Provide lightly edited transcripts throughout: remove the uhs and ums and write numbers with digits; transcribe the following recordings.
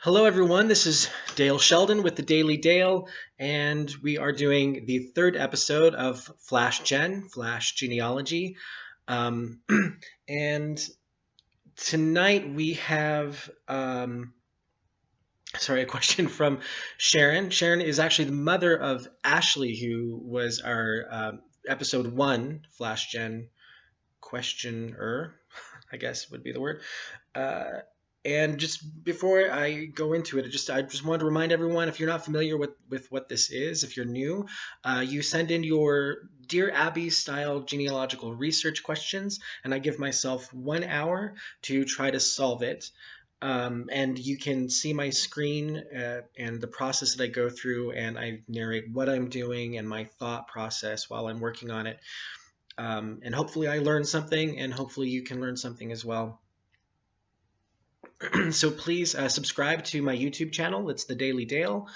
Hello, everyone. This is Dale Sheldon with the Daily Dale, and we are doing the third episode of FlashGen, Flash Genealogy. Um, and tonight we have, a question from Sharon. Sharon is actually the mother of Ashley, who was our episode one FlashGen questioner, I guess would be the word. Uh, and just before I go into it, I just wanted to remind everyone, if you're not familiar with what this is, if you're new, you send in your Dear Abby style genealogical research questions, and I give myself 1 hour to try to solve it. And you can see my screen and the process that I go through, and I narrate what I'm doing and my thought process while I'm working on it. And hopefully I learn something, and hopefully you can learn something as well. So please subscribe to my YouTube channel. It's the Daily Dale.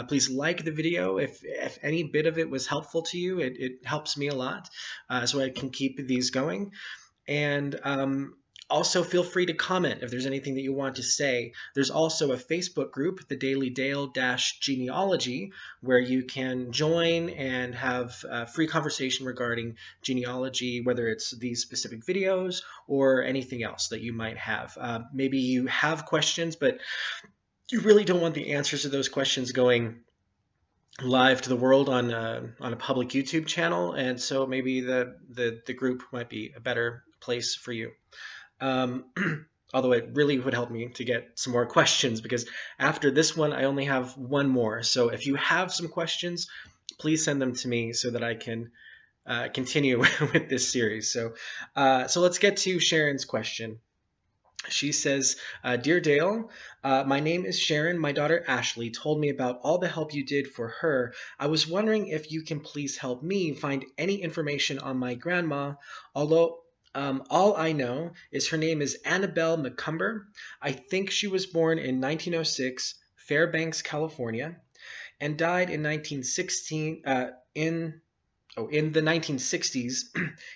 Please like the video. If any bit of it was helpful to you, it helps me a lot, so I can keep these going. And also feel free to comment if there's anything that you want to say. There's also a Facebook group, the Daily Dale-Genealogy, where you can join and have free conversation regarding genealogy, whether it's these specific videos or anything else that you might have. Maybe you have questions, but you really don't want the answers to those questions going live to the world on a public YouTube channel, and so maybe the group might be a better place for you. Although it really would help me to get some more questions, because after this one I only have one more. So if you have some questions, please send them to me so that I can continue with this series. So let's get to Sharon's question. She says, Dear Dale, my name is Sharon. My daughter Ashley told me about all the help you did for her. I was wondering if you can please help me find any information on my grandma, although all I know is her name is Isabelle McCumber. I think she was born in 1906, Fairbanks, California, and died in 1916 in the 1960s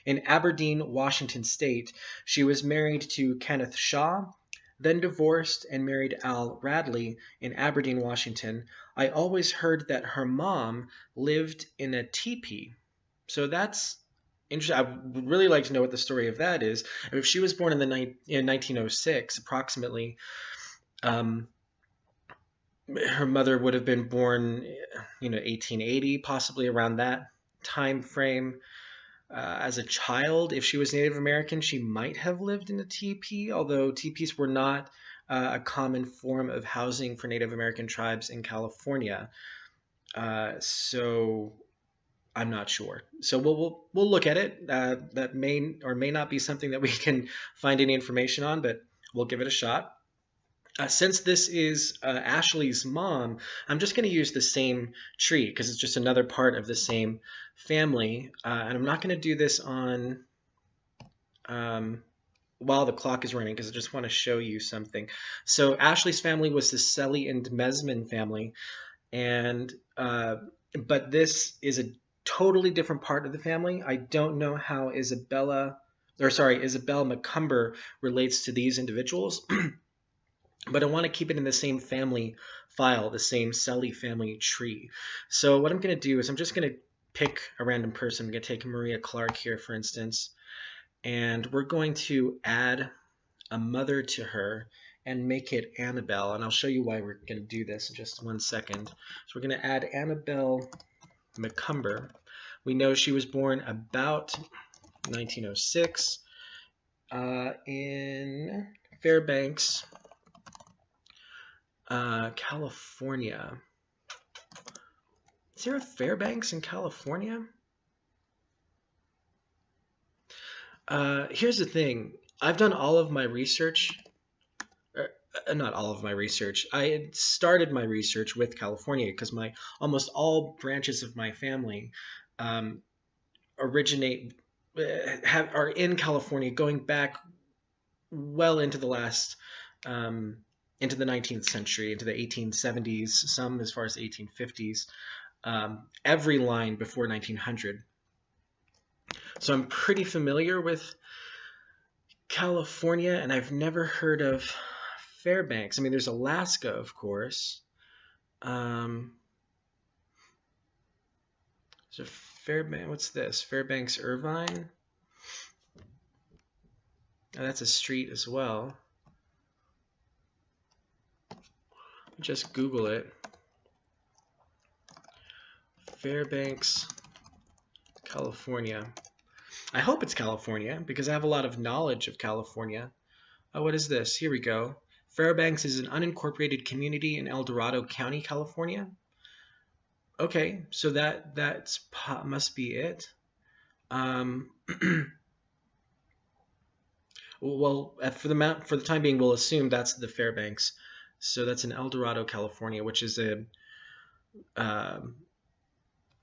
in Aberdeen, Washington State. She was married to Kenneth Shaw, then divorced and married Al Radley in Aberdeen, Washington. I always heard that her mom lived in a teepee. So that's interesting. I would really like to know what the story of that is. If she was born in 1906, approximately, her mother would have been born, 1880, possibly around that time frame. As a child, if she was Native American, she might have lived in a teepee, although teepees were not a common form of housing for Native American tribes in California. So I'm not sure. So we'll look at it. That may or may not be something that we can find any information on, but we'll give it a shot. Since this is Ashley's mom, I'm just going to use the same tree because it's just another part of the same family. And I'm not going to do this on while the clock is running, because I just want to show you something. So Ashley's family was the Selly and Mesman family, and but this is a totally different part of the family. I don't know how Isabelle McCumber relates to these individuals. But I want to keep it in the same family file, the same Selly family tree. So what I'm going to do is I'm just going to pick a random person. I'm going to take Maria Clark here, for instance, and we're going to add a mother to her and make it Annabelle. And I'll show you why we're going to do this in just 1 second. So we're going to add Isabelle McCumber. We know she was born about 1906 in Fairbanks, California. Is there a Fairbanks in California? Here's the thing. I've done all of my research, not all of my research. I had started my research with California because almost all branches of my family are in California, going back well into the last into the 19th century, into the 1870s, some as far as the 1850s, every line before 1900. So I'm pretty familiar with California, and I've never heard of Fairbanks. I mean, there's Alaska, of course. So Fairbanks, what's this? Fairbanks, Irvine. Oh, that's a street as well. Just Google it. Fairbanks, California. I hope it's California because I have a lot of knowledge of California. Oh, what is this? Here we go. Fairbanks is an unincorporated community in El Dorado County, California. Okay, so that's must be it. Well, for the time being, we'll assume that's the Fairbanks. So that's in El Dorado, California, which is a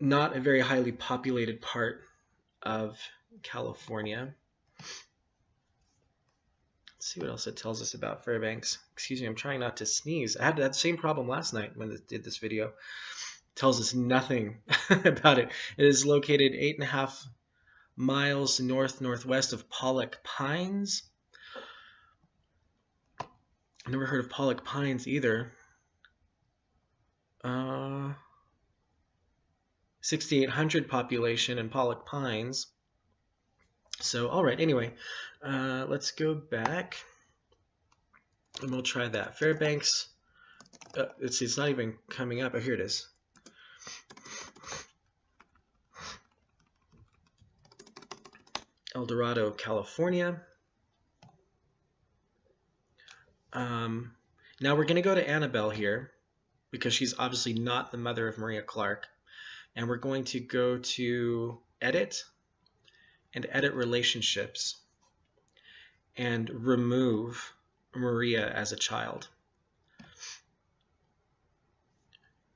not a very highly populated part of California. Let's see what else it tells us about Fairbanks. Excuse me, I'm trying not to sneeze. I had that same problem last night when I did this video. It tells us nothing about it. It is located 8.5 miles northwest of Pollock Pines. I've never heard of Pollock Pines either. 6,800 population in Pollock Pines. So, all right, anyway, let's go back and we'll try that. Fairbanks, it's not even coming up. Oh, here it is. El Dorado, California. Now we're going to go to Annabelle here because she's obviously not the mother of Maria Clark. And we're going to go to Edit and Edit Relationships and remove Maria as a child.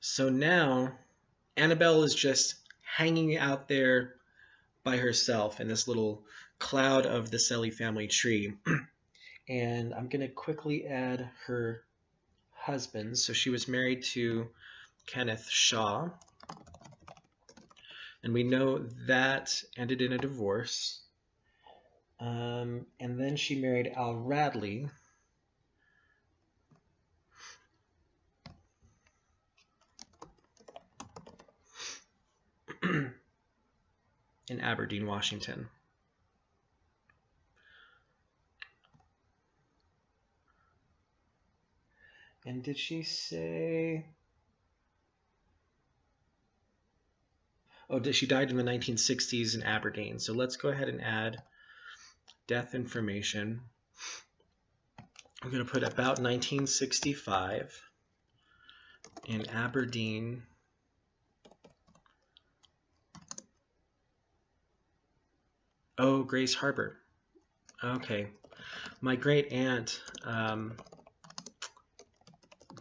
So now Annabelle is just hanging out there by herself in this little cloud of the Selly family tree. And I'm going to quickly add her husband. So she was married to Kenneth Shaw. And we know that ended in a divorce. And then she married Al Radley. In Aberdeen, Washington. And did she say... Oh, she died in the 1960s in Aberdeen. So let's go ahead and add death information. I'm going to put about 1965 in Aberdeen. Oh, Grays Harbor. Okay. My great aunt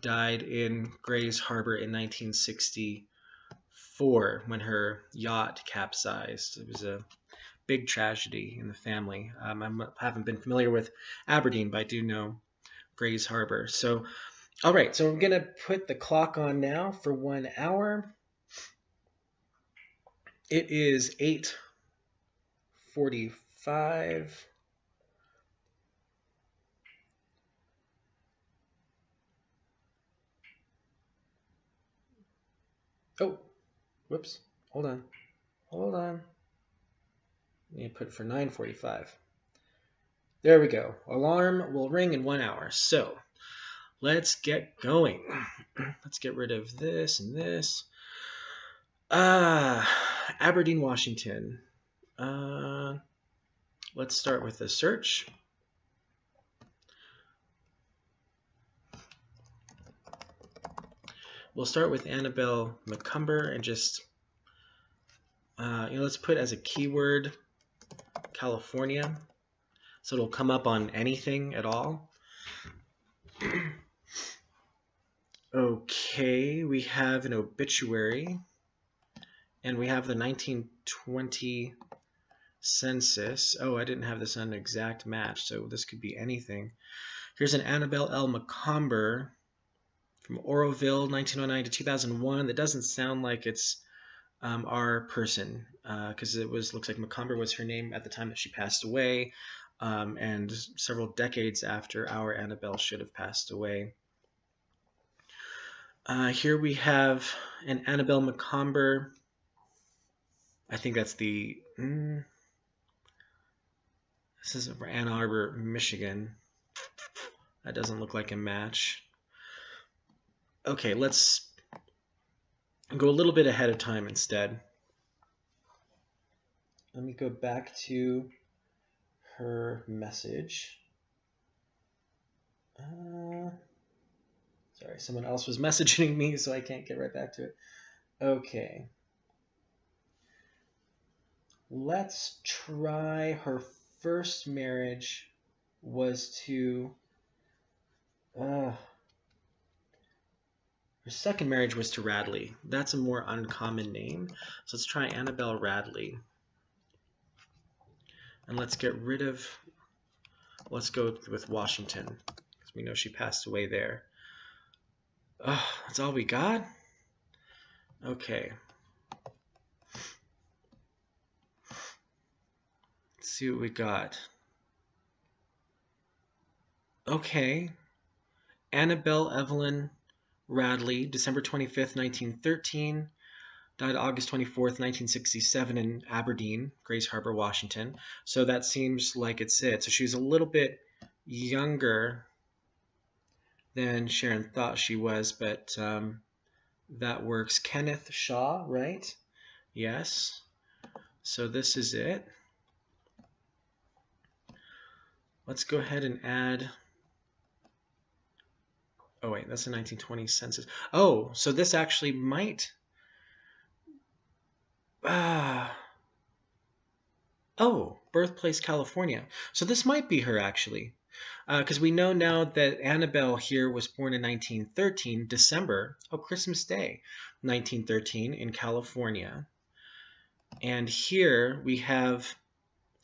died in Grays Harbor in 1964 when her yacht capsized. It was a big tragedy in the family. I haven't been familiar with Aberdeen, but I do know Grays Harbor. So, all right, so I'm going to put the clock on now for 1 hour. It is 8:45. Oh, whoops. Hold on. Hold on. Let me put it for 9:45. There we go. Alarm will ring in 1 hour. So let's get going. Let's get rid of this and this. Aberdeen, Washington. Let's start with the search. We'll start with Isabelle McCumber and just, let's put as a keyword California, so it'll come up on anything at all. Okay, we have an obituary, and we have the 1920 census. Oh, I didn't have this on an exact match, so this could be anything. Here's an Isabelle L. McComber from Oroville, 1909 to 2001. That doesn't sound like it's our person, because looks like McComber was her name at the time that she passed away. and several decades after our Annabelle should have passed away. Here we have an Isabelle McCumber. I think that's the... this is Ann Arbor, Michigan. That doesn't look like a match. Okay, let's go a little bit ahead of time instead. Let me go back to her message. Sorry, someone else was messaging me, so I can't get right back to it. Okay. Let's try her first marriage was to... her second marriage was to Radley. That's a more uncommon name. So let's try Annabelle Radley. And let's get rid of... Let's go with Washington, because we know she passed away there. Oh, that's all we got? Okay. Let's see what we got. Okay. Annabelle Evelyn Radley, December 25th, 1913. Died August 24th, 1967 in Aberdeen, Grays Harbor, Washington. So that seems like it's it. So she was a little bit younger than Sharon thought she was, but that works. Kenneth Shaw, right? Yes. So this is it. Let's go ahead and add... Oh, wait, that's the 1920 census. Oh, so this actually might... Oh, birthplace California. So this might be her, actually. Because we know now that Annabelle here was born in 1913, December, Christmas Day, 1913 in California. And here we have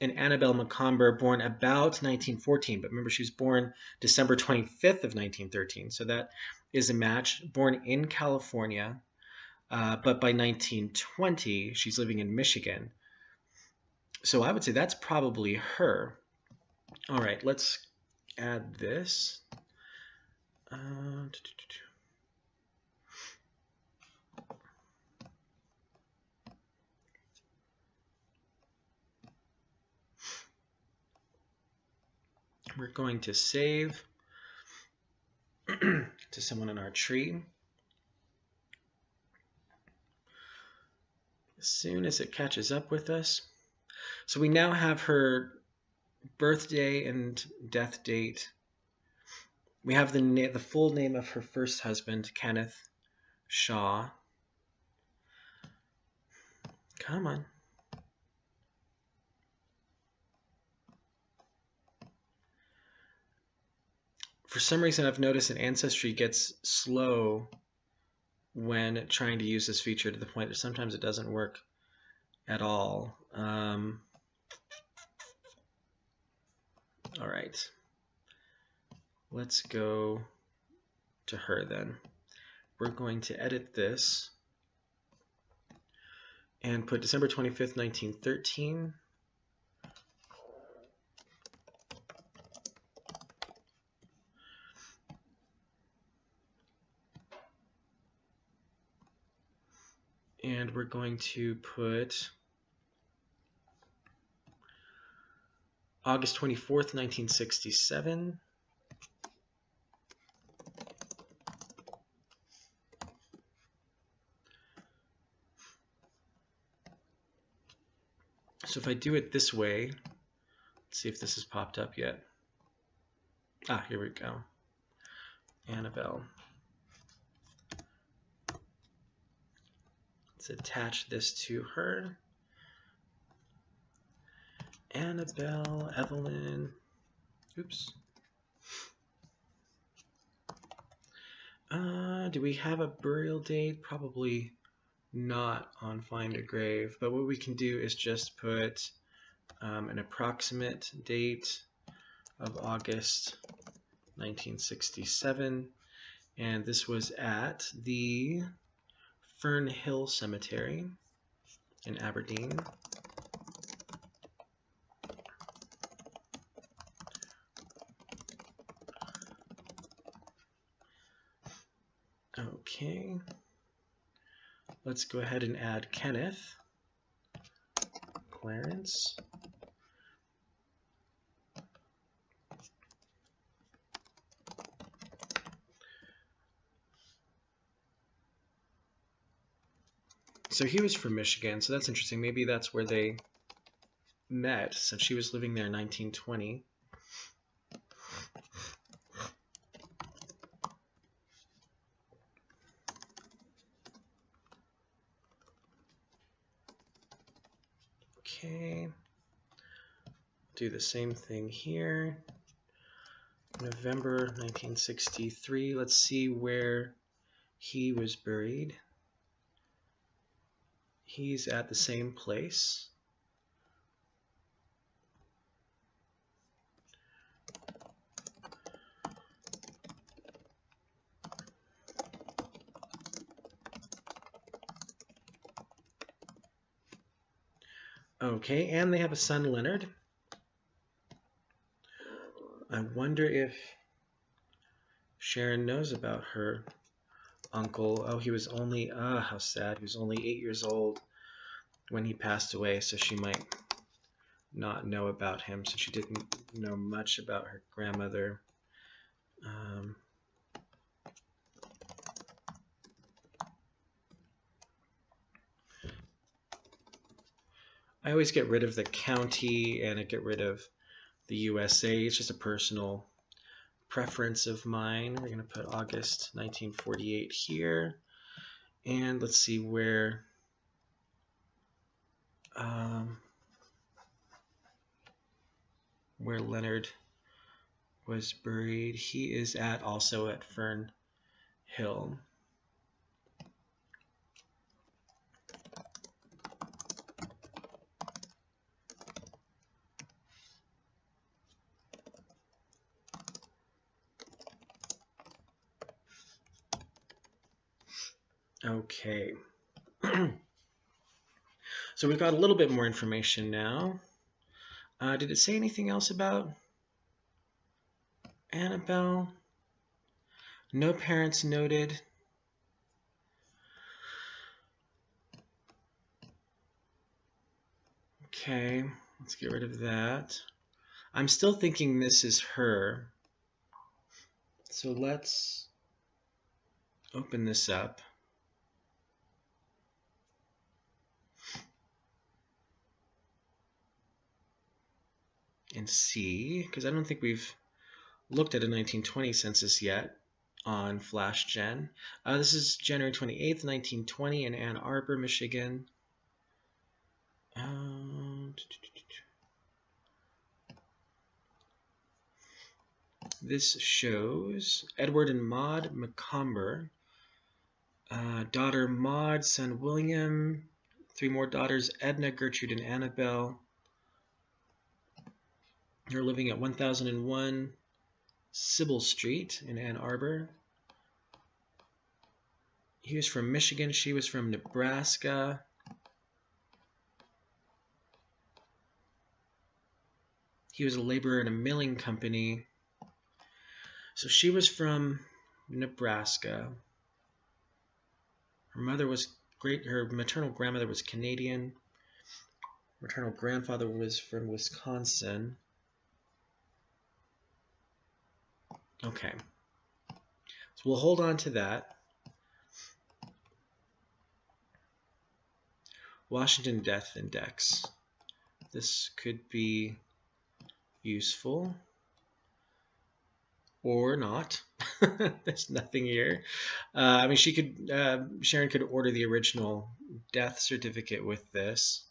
an Isabelle McComber born about 1914. But remember, she was born December 25th of 1913. So that is a match. Born in California. But by 1920, she's living in Michigan. So I would say that's probably her. All right, let's add this. We're going to save to someone in our tree. As soon as it catches up with us. So we now have her birthday and death date. We have the full name of her first husband, Kenneth Shaw. Come on. For some reason, I've noticed that Ancestry gets slow when trying to use this feature, to the point that sometimes it doesn't work at all. All right, let's go to her then. We're going to edit this and put December 25th, 1913. And we're going to put August 24th, 1967. So if I do it this way, let's see if this has popped up yet. Ah, here we go. Annabelle. Let's attach this to her. Annabelle Evelyn. Oops. Do we have a burial date? Probably not on Find a Grave, but what we can do is just put an approximate date of August 1967, and this was at the Fern Hill Cemetery in Aberdeen. Okay. Let's go ahead and add Kenneth. Clarence. So he was from Michigan, so that's interesting. Maybe that's where they met, since she was living there in 1920. Okay. Do the same thing here. November 1963. Let's see where he was buried. He's at the same place. Okay, and they have a son, Leonard. I wonder if Sharon knows about her uncle. Oh, he was only, how sad. He was only 8 years old when he passed away, so she might not know about him, so she didn't know much about her grandmother. I always get rid of the county and I get rid of the USA. It's just a personal preference of mine. We're going to put August 1948 here. And let's see where Leonard was buried. He is also at Fern Hill. Okay. So we've got a little bit more information now. Did it say anything else about Annabelle? No parents noted. Okay, let's get rid of that. I'm still thinking this is her. So let's open this up. And see, because I don't think we've looked at a 1920 census yet on FlashGen. This is January 28th, 1920 in Ann Arbor, Michigan. This shows Edward and Maud McComber, daughter Maud, son William, 3 more daughters, Edna, Gertrude, and Annabelle. They're living at 1001 Sybil Street in Ann Arbor. He was from Michigan. She was from Nebraska. He was a laborer in a milling company. So she was from Nebraska. Her mother was great. Her maternal grandmother was Canadian. Maternal grandfather was from Wisconsin. Okay. So we'll hold on to that. Washington Death Index. This could be useful or not. There's nothing here. I mean, Sharon could order the original death certificate with this.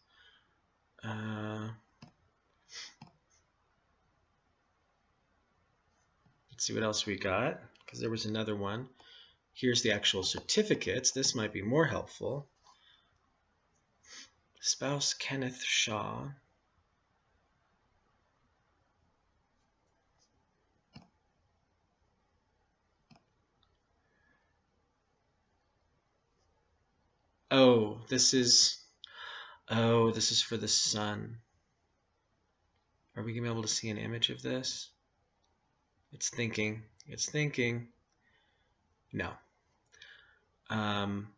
Let's see what else we got, because there was another one. Here's the actual certificates. This might be more helpful. Spouse Kenneth Shaw. Oh, this is for the son. Are we gonna be able to see an image of this? It's thinking. No. Um,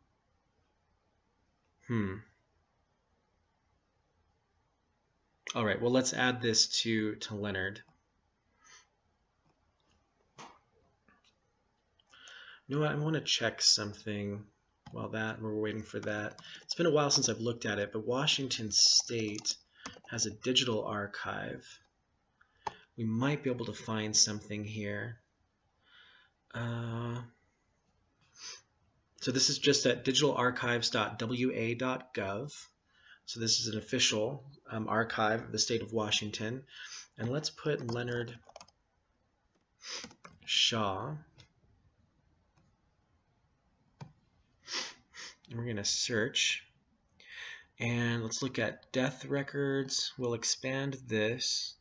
All right, well, let's add this to Leonard. You know what? I want to check something while we're waiting for that. It's been a while since I've looked at it, but Washington State has a digital archive. We might be able to find something here. So this is just at digitalarchives.wa.gov. So this is an official archive of the state of Washington. And let's put Leonard Shaw. And we're going to search. And let's look at death records. We'll expand this.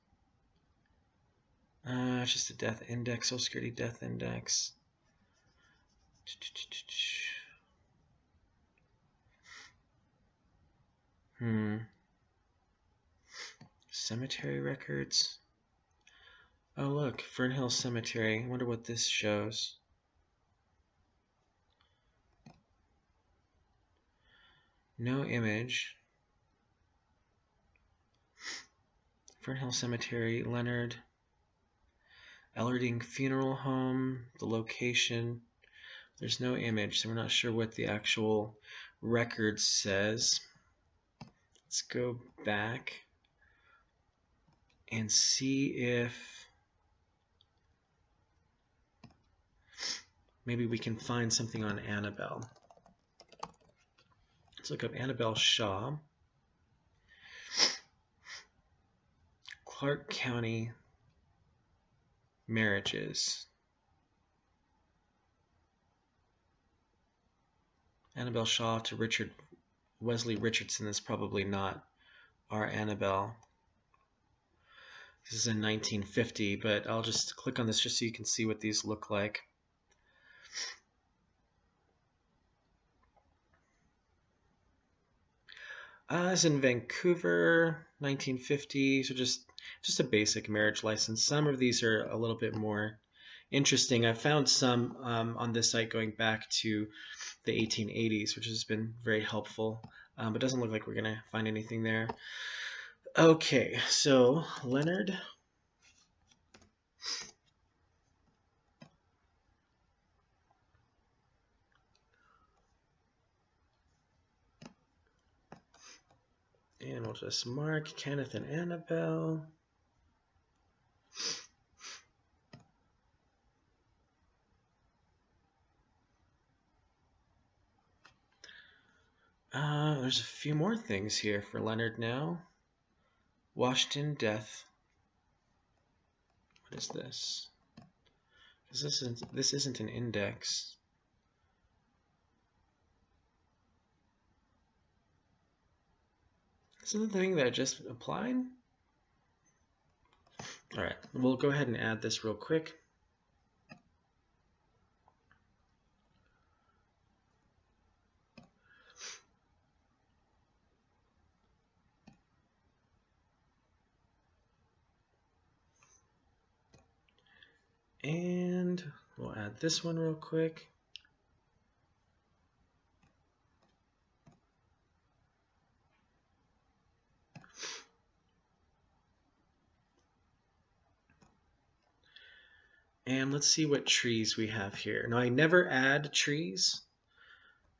It's just a death index, Social Security death index. Cemetery records. Oh, look, Fern Hill Cemetery. I wonder what this shows. No image. Fern Hill Cemetery, Leonard. Aberdeen Funeral Home, the location. There's no image, so we're not sure what the actual record says. Let's go back and see if maybe we can find something on Annabelle. Let's look up Annabelle Shaw. Clark County marriages. Annabelle Shaw to Richard Wesley Richardson is probably not our Annabelle. This is in 1950, but I'll just click on this just so you can see what these look like. It's in Vancouver, 1950, so just a basic marriage license. Some of these are a little bit more interesting. I've found some on this site going back to the 1880s, which has been very helpful, but it doesn't look like we're going to find anything there. Okay, so Leonard. And we'll just mark Kenneth and Annabelle. There's a few more things here for Leonard now. Washington death. What is this? This isn't an index. Isn't the thing that I just applied? All right, we'll go ahead and add this real quick. And we'll add this one real quick. And let's see what trees we have here. Now, I never add trees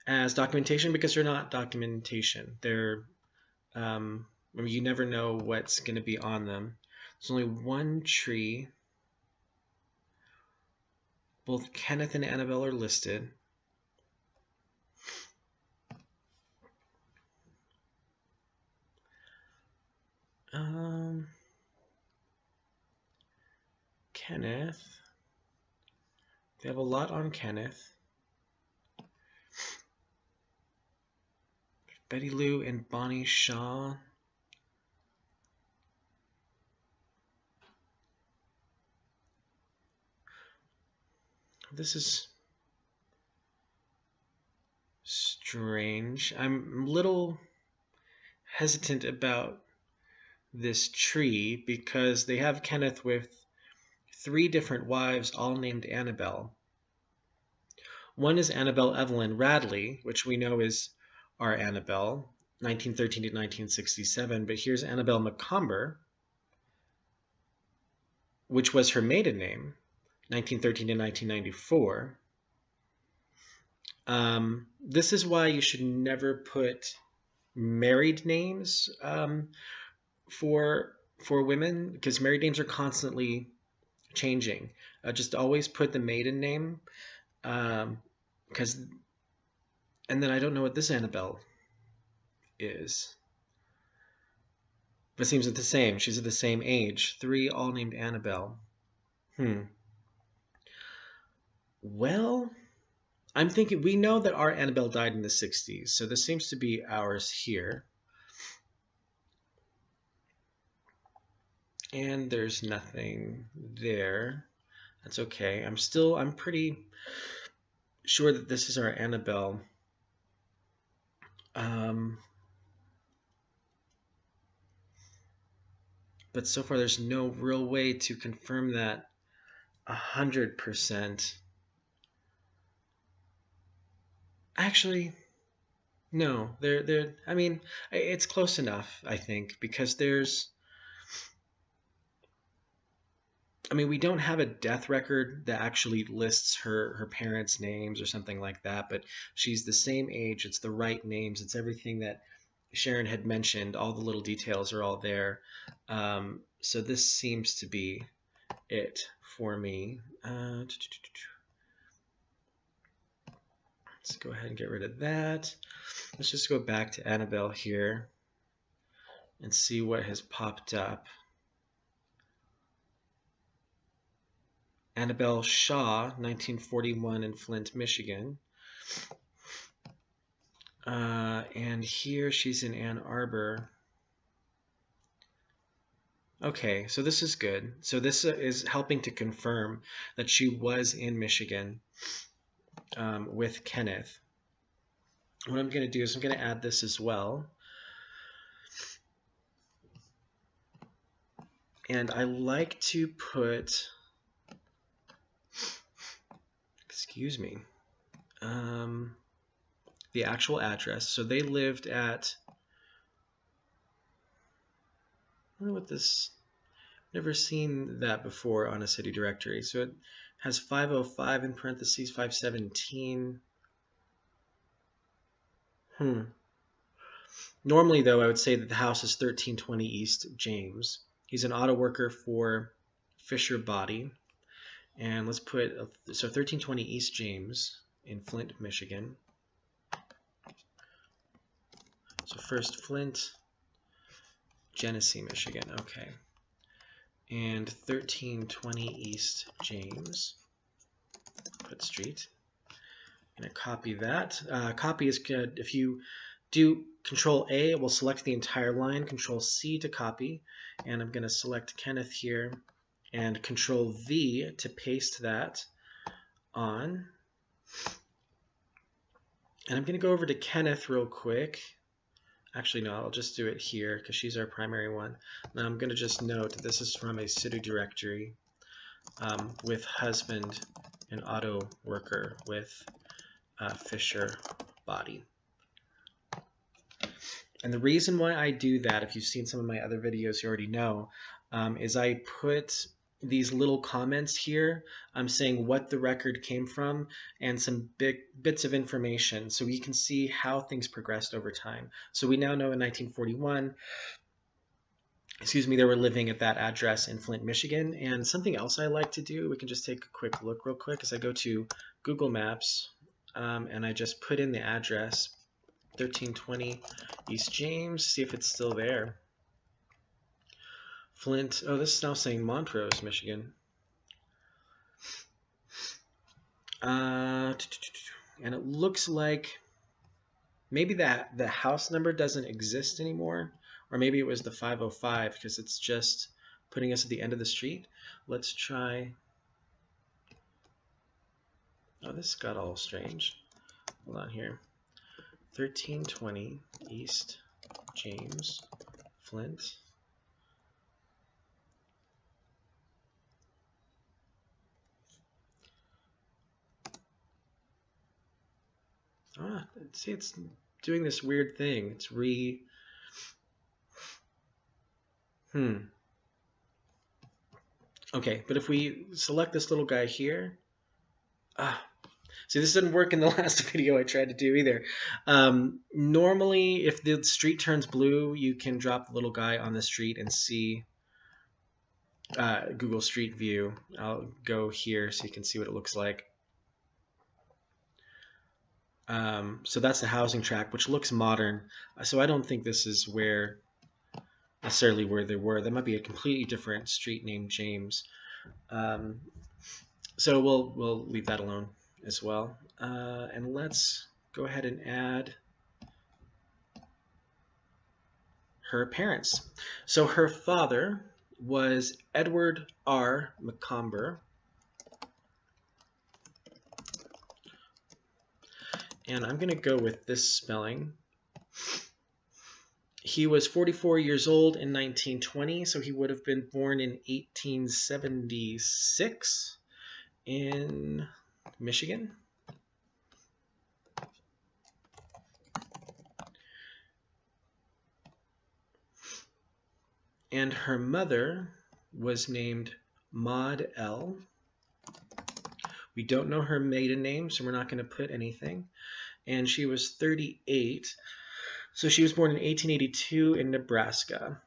as documentation because they're not documentation. They're, you never know what's going to be on them. There's only one tree. Both Kenneth and Annabelle are listed. Kenneth. They have a lot on Kenneth. Betty Lou and Bonnie Shaw. This is strange. I'm a little hesitant about this tree because they have Kenneth with 3 different wives, all named Annabelle. One is Annabelle Evelyn Radley, which we know is our Annabelle, 1913 to 1967. But here's Annabelle McComber, which was her maiden name, 1913 to 1994. This is why you should never put married names for women, because married names are constantly changing. Just always put the maiden name, because, and then I don't know what this Annabelle is, but it seems the same. She's at the same age. 3 all named Annabelle. Well, I'm thinking we know that our Annabelle died in the 60s, so this seems to be ours here. And there's nothing there. That's okay. I'm pretty sure that this is our Annabelle. But so far there's no real way to confirm that 100%. Actually, no, I mean, it's close enough, I think, because we don't have a death record that actually lists her parents' names or something like that, but she's the same age, it's the right names, it's everything that Sharon had mentioned, all the little details are all there. So this seems to be it for me. Let's go ahead and get rid of that. Let's just go back to Annabelle here and see what has popped up. Annabelle Shaw, 1941 in Flint, Michigan. And here she's in Ann Arbor. Okay, so this is good. So this is helping to confirm that she was in Michigan with Kenneth. What I'm going to do is I'm going to add this as well. And I like to put, excuse me, the actual address. So they lived at, I don't know what this, never seen that before on a city directory. So it has 505 in parentheses, 517. Normally, though, I would say that the house is 1320 East James. He's an auto worker for Fisher Body. And let's put, so 1320 East James in Flint, Michigan. So first Flint, Genesee, Michigan. Okay. And 1320 East James. Put street. I'm going to copy that. Copy is good. If you do Control A, it will select the entire line. Control C to copy. And I'm going to select Kenneth here. And Control V to paste that on. And I'm going to go over to Kenneth real quick. Actually, no, I'll just do it here because she's our primary one. Now I'm going to just note that this is from a city directory with husband and auto worker with Fisher Body. And the reason why I do that, if you've seen some of my other videos, you already know, is I put these little comments here saying what the record came from and some big bits of information so you can see how things progressed over time. So we now know in 1941, they were living at that address in Flint, Michigan. And something else I like to do, we can just take a quick look real quick, is I go to Google Maps and I just put in the address 1320 East James, see if it's still there. Flint, oh, this is now saying Montrose, Michigan. And it looks like maybe that the house number doesn't exist anymore, or maybe it was the 505 because it's just putting us at the end of the street. Let's try. Oh, this got all strange. Hold on here. 1320 East James, Flint. See, it's doing this weird thing. It's Okay, but if we select this little guy here, see, this didn't work in the last video I tried to do either. Normally, if the street turns blue, you can drop the little guy on the street and see Google Street View. I'll go here so you can see what it looks like. So that's the housing tract, which looks modern. So I don't think this is necessarily where they were. That might be a completely different street named James. So we'll leave that alone as well. And let's go ahead and add her parents. So her father was Edward R. McComber. And I'm going to go with this spelling. He was 44 years old in 1920, so he would have been born in 1876 in Michigan. And her mother was named Maud L. We don't know her maiden name, so we're not going to put anything. And she was 38. So she was born in 1882 in Nebraska.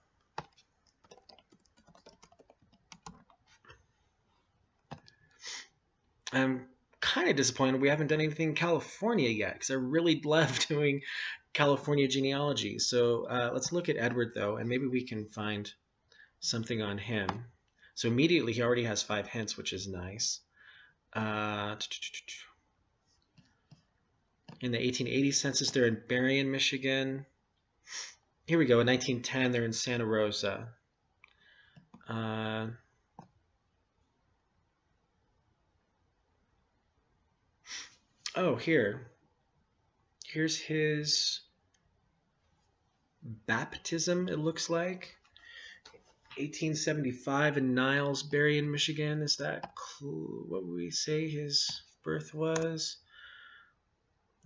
I'm kind of disappointed we haven't done anything in California yet, because I really love doing California genealogy. So let's look at Edward, though, and maybe we can find something on him. So immediately he already has 5 hints, which is nice. In the 1880 census, they're in Berrien, Michigan. Here we go. In 1910, they're in Santa Rosa. Oh, here's his baptism, it looks like. 1875 in Niles, Berrien, Michigan. Is that what would we say his birth was?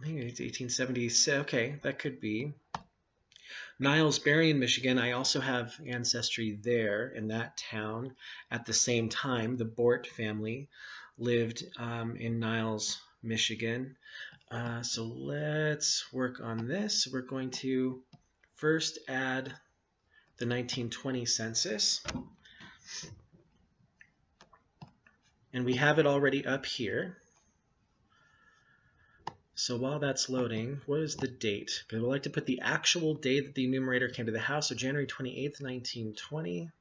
I think it's 1876. Okay, that could be. Niles, Berrien, Michigan. I also have ancestry there in that town. At the same time, the Bort family lived in Niles, Michigan. So let's work on this. We're going to first add the 1920 census. And we have it already up here. So while that's loading, what is the date? Because we like to put the actual day that the enumerator came to the house, so January 28th, 1920.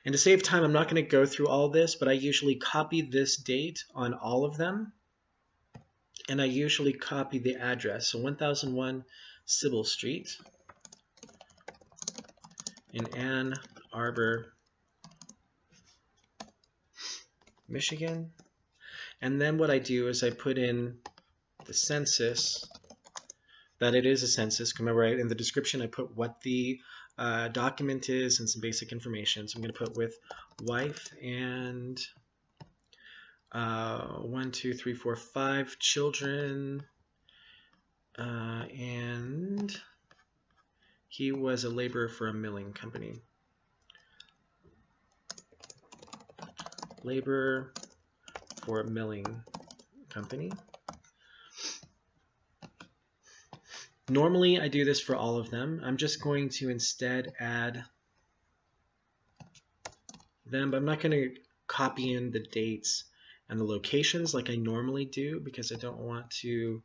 And to save time, I'm not going to go through all this, but I usually copy this date on all of them. And I usually copy the address. So 1001 Sybil Street in Ann Arbor, Michigan. And then what I do is I put in the census, that it is a census. Remember, in the description, I put what the document is and some basic information. So I'm going to put with wife and 1, 2, 3, 4, 5 children, and he was a laborer for a milling company. Laborer for a milling company. Normally I do this for all of them. I'm just going to instead add them, but I'm not going to copy in the dates and the locations like I normally do because I don't want to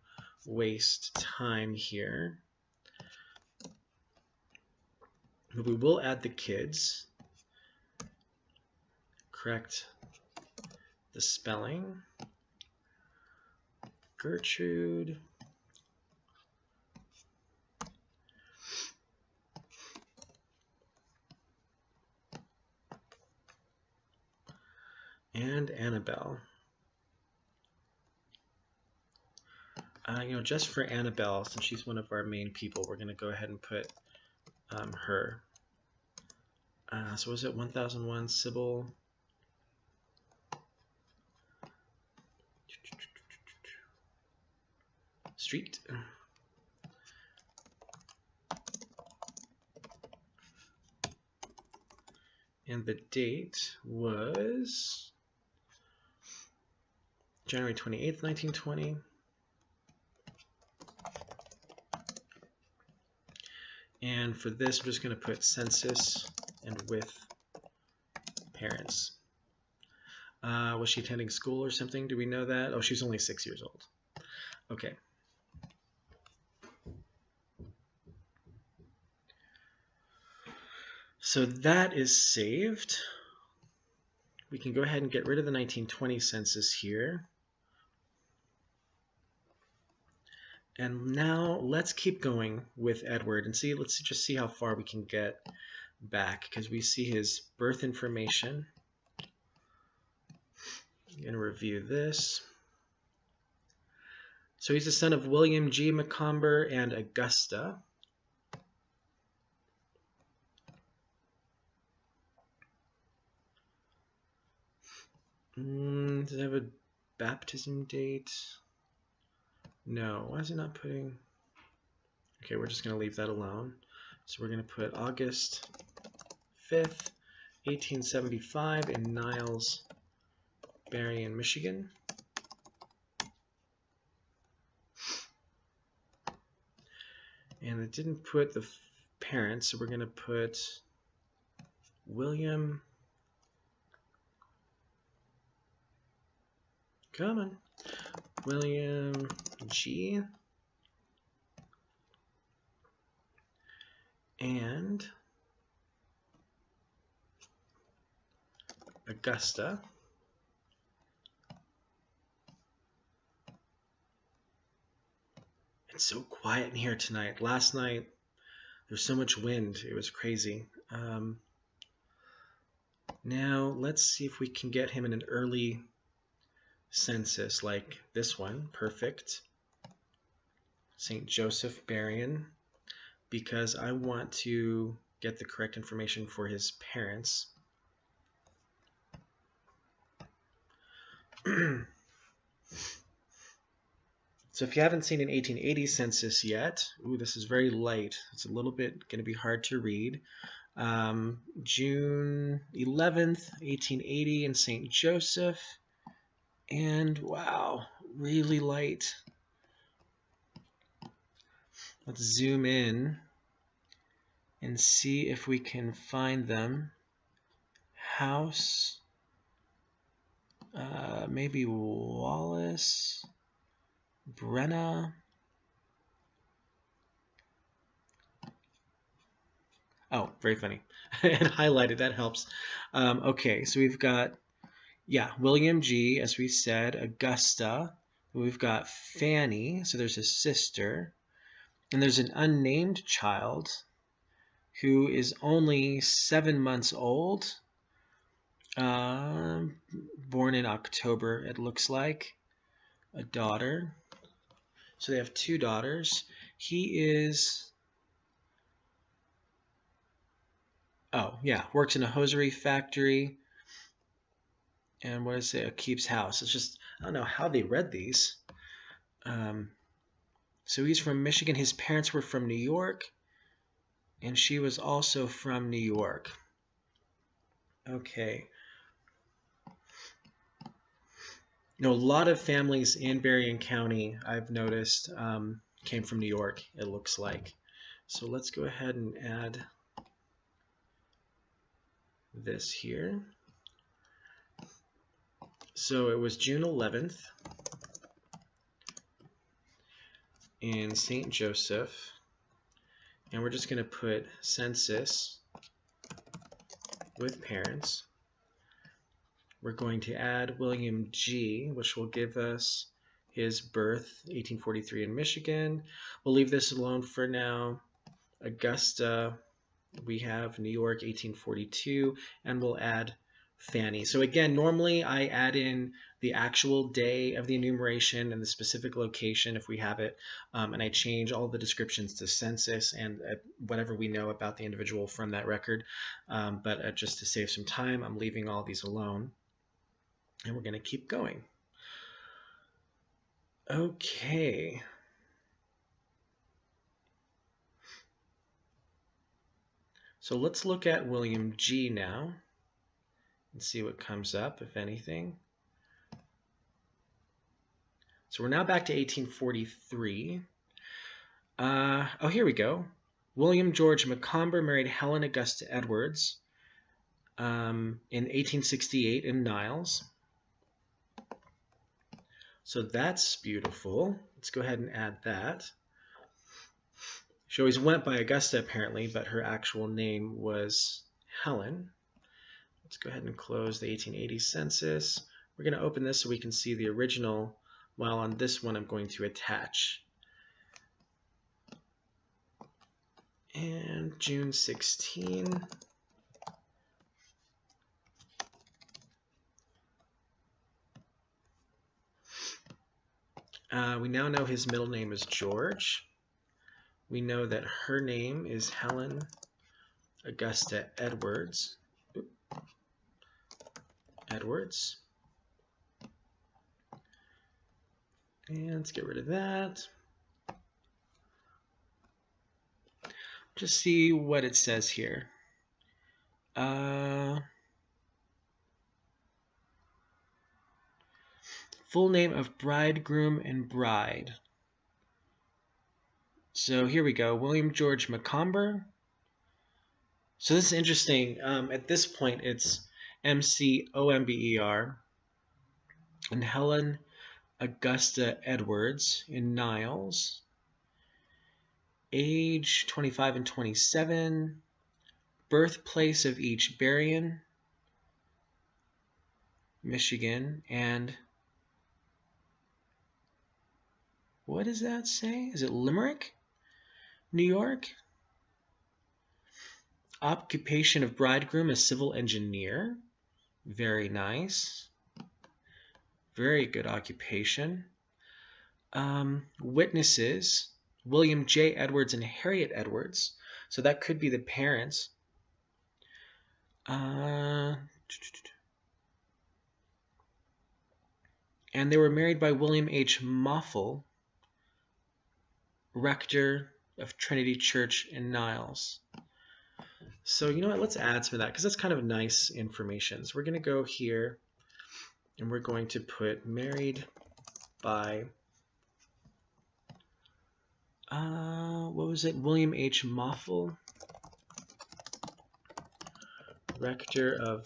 waste time here. But we will add the kids. Correct the spelling. Gertrude. And Annabelle. Just for Annabelle, since she's one of our main people, we're going to go ahead and put her So was it 1001 Sybil? Street. And the date was January 28th, 1920. And for this, we're just going to put census and with parents. Was she attending school or something? Do we know that? Oh, she's only 6 years old. Okay. So that is saved. We can go ahead and get rid of the 1920 census here. And now let's keep going with Edward and see, let's just see how far we can get back, because we see his birth information. I'm going to review this. So he's the son of William G. McComber and Augusta. Does it have a baptism date? No. Why is it not putting? Okay, we're just going to leave that alone. So we're going to put August 5th, 1875 in Niles, Aberdeen, Michigan. And it didn't put the parents, so we're going to put William. Come on. William G. and Augusta. It's so quiet in here tonight. Last night, there's so much wind. It was crazy. Now, let's see if we can get him in an early census like this one. Perfect. St. Joseph Berrien, because I want to get the correct information for his parents. So if you haven't seen an 1880 census yet, ooh, this is very light. It's a little bit going to be hard to read. June 11th, 1880 in St. Joseph. And wow, really light. Let's zoom in and see if we can find them. House, maybe Wallace, Brenna. Oh, very funny. And highlighted, that helps. Okay, so we've got, yeah, William G, as we said, Augusta. We've got Fanny, so there's a sister. And there's an unnamed child who is only 7 months old. Born in October, it looks like. A daughter. So they have 2 daughters. He is, oh yeah, works in a hosiery factory. And what is it? Keeps house. It's just, I don't know how they read these. So he's from Michigan. His parents were from New York. And she was also from New York. Okay. You know, a lot of families in Berrien County, I've noticed, came from New York, it looks like. So let's go ahead and add this here. So it was June 11th in St. Joseph. And we're just going to put census with parents. We're going to add William G, which will give us his birth, 1843 in Michigan. We'll leave this alone for now. Augusta, we have New York, 1842, and we'll add Fanny. So again, normally I add in the actual day of the enumeration and the specific location if we have it, and I change all the descriptions to census and whatever we know about the individual from that record. But just to save some time, I'm leaving all these alone, and we're going to keep going. Okay. So let's look at William G now and see what comes up, if anything. So we're now back to 1843. Oh, here we go. William George McComber married Helen Augusta Edwards in 1868 in Niles. So that's beautiful. Let's go ahead and add that. She always went by Augusta apparently, but her actual name was Helen. Let's go ahead and close the 1880 census. We're going to open this so we can see the original, while on this one I'm going to attach. And June 16. We now know his middle name is George. We know that her name is Helen Augusta Edwards. And let's get rid of that. Just see what it says here. Full name of bridegroom and bride. So here we go, William George McComber. So this is interesting. At this point, it's McOmber and Helen Augusta Edwards in Niles. Age 25 and 27. Birthplace of each, Berrien, Michigan, and what does that say? Is it Limerick, New York? Occupation of bridegroom, a civil engineer. Very nice. Very good occupation. Witnesses, William J. Edwards and Harriet Edwards. So that could be the parents. And they were married by William H. Moffel, rector of Trinity Church in Niles. So you know what, let's add some of that because that's kind of nice information. So we're going to go here and we're going to put married by, what was it, William H. Moffel, rector of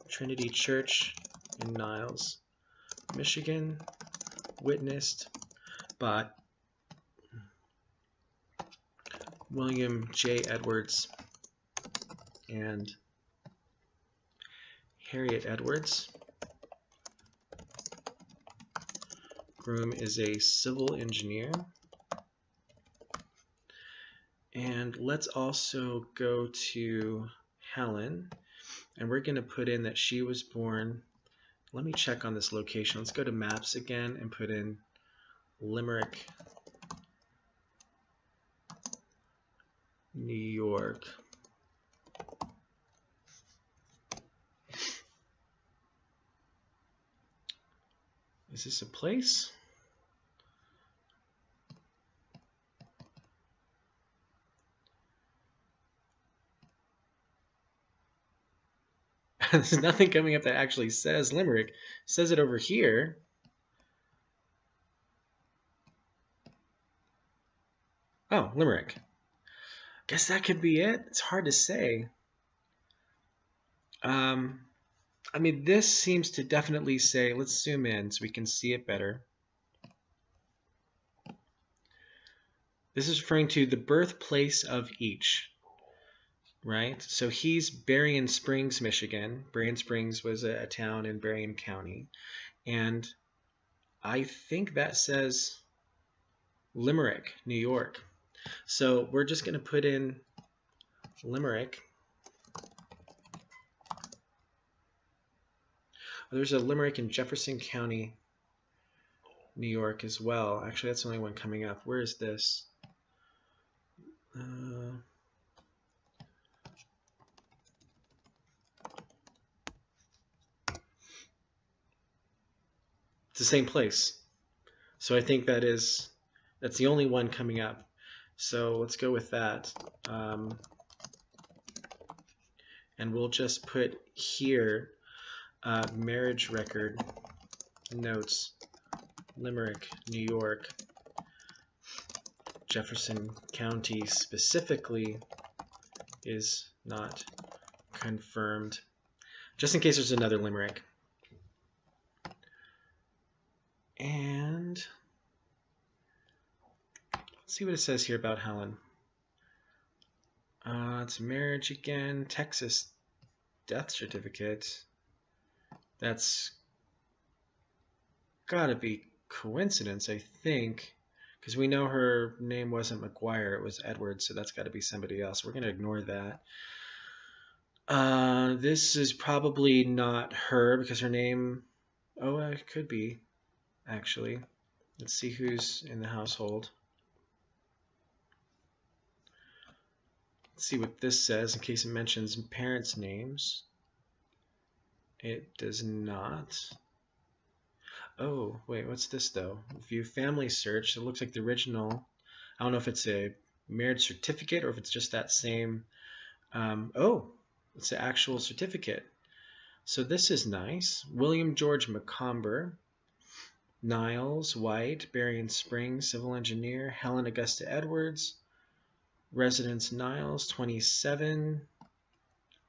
Trinity Church in Niles, Michigan, witnessed by William J. Edwards and Harriet Edwards. Groom is a civil engineer. And let's also go to Helen, and we're going to put in that she was born, let me check on this location. Let's go to maps again and put in Limerick, New York. Is this a place? There's nothing coming up that actually says Limerick. It says it over here. Oh, Limerick. Guess that could be it. It's hard to say. I mean, this seems to definitely say, let's zoom in so we can see it better. This is referring to the birthplace of each, right? So he's Berrien Springs, Michigan. Berrien Springs was a town in Berrien County. And I think that says Limerick, New York. So we're just going to put in Limerick. There's a limerick in Jefferson County, New York as well. Actually, that's the only one coming up. Where is this? It's the same place. So I think that's the only one coming up. So let's go with that. And we'll just put here marriage record notes, Limerick, New York, Jefferson County specifically is not confirmed, just in case there's another limerick. And let's see what it says here about Helen. It's marriage again, Texas death certificate. That's gotta be coincidence, I think, because we know her name wasn't McGuire, it was Edwards, so that's got to be somebody else. We're going to ignore that. This is probably not her because her name, oh, it could be, actually. Let's see who's in the household. Let's see what this says in case it mentions parents' names. It does not. Oh, wait, what's this though? View family search. It looks like the original. I don't know if it's a marriage certificate or if it's just that same. Oh, it's the actual certificate. So this is nice. William George McComber, Niles, White, Berrien Springs, civil engineer. Helen Augusta Edwards, residence Niles, 27,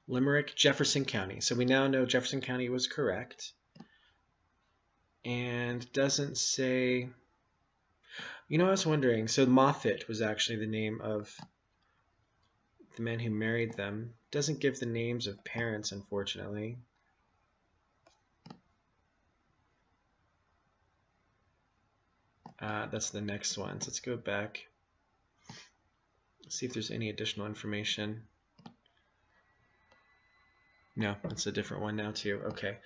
Limerick, Jefferson County. So we now know Jefferson County was correct. And doesn't say, you know, I was wondering, so Moffat was actually the name of the man who married them. Doesn't give the names of parents, unfortunately. That's the next one. So let's go back. See if there's any additional information. No, it's a different one now too. Okay,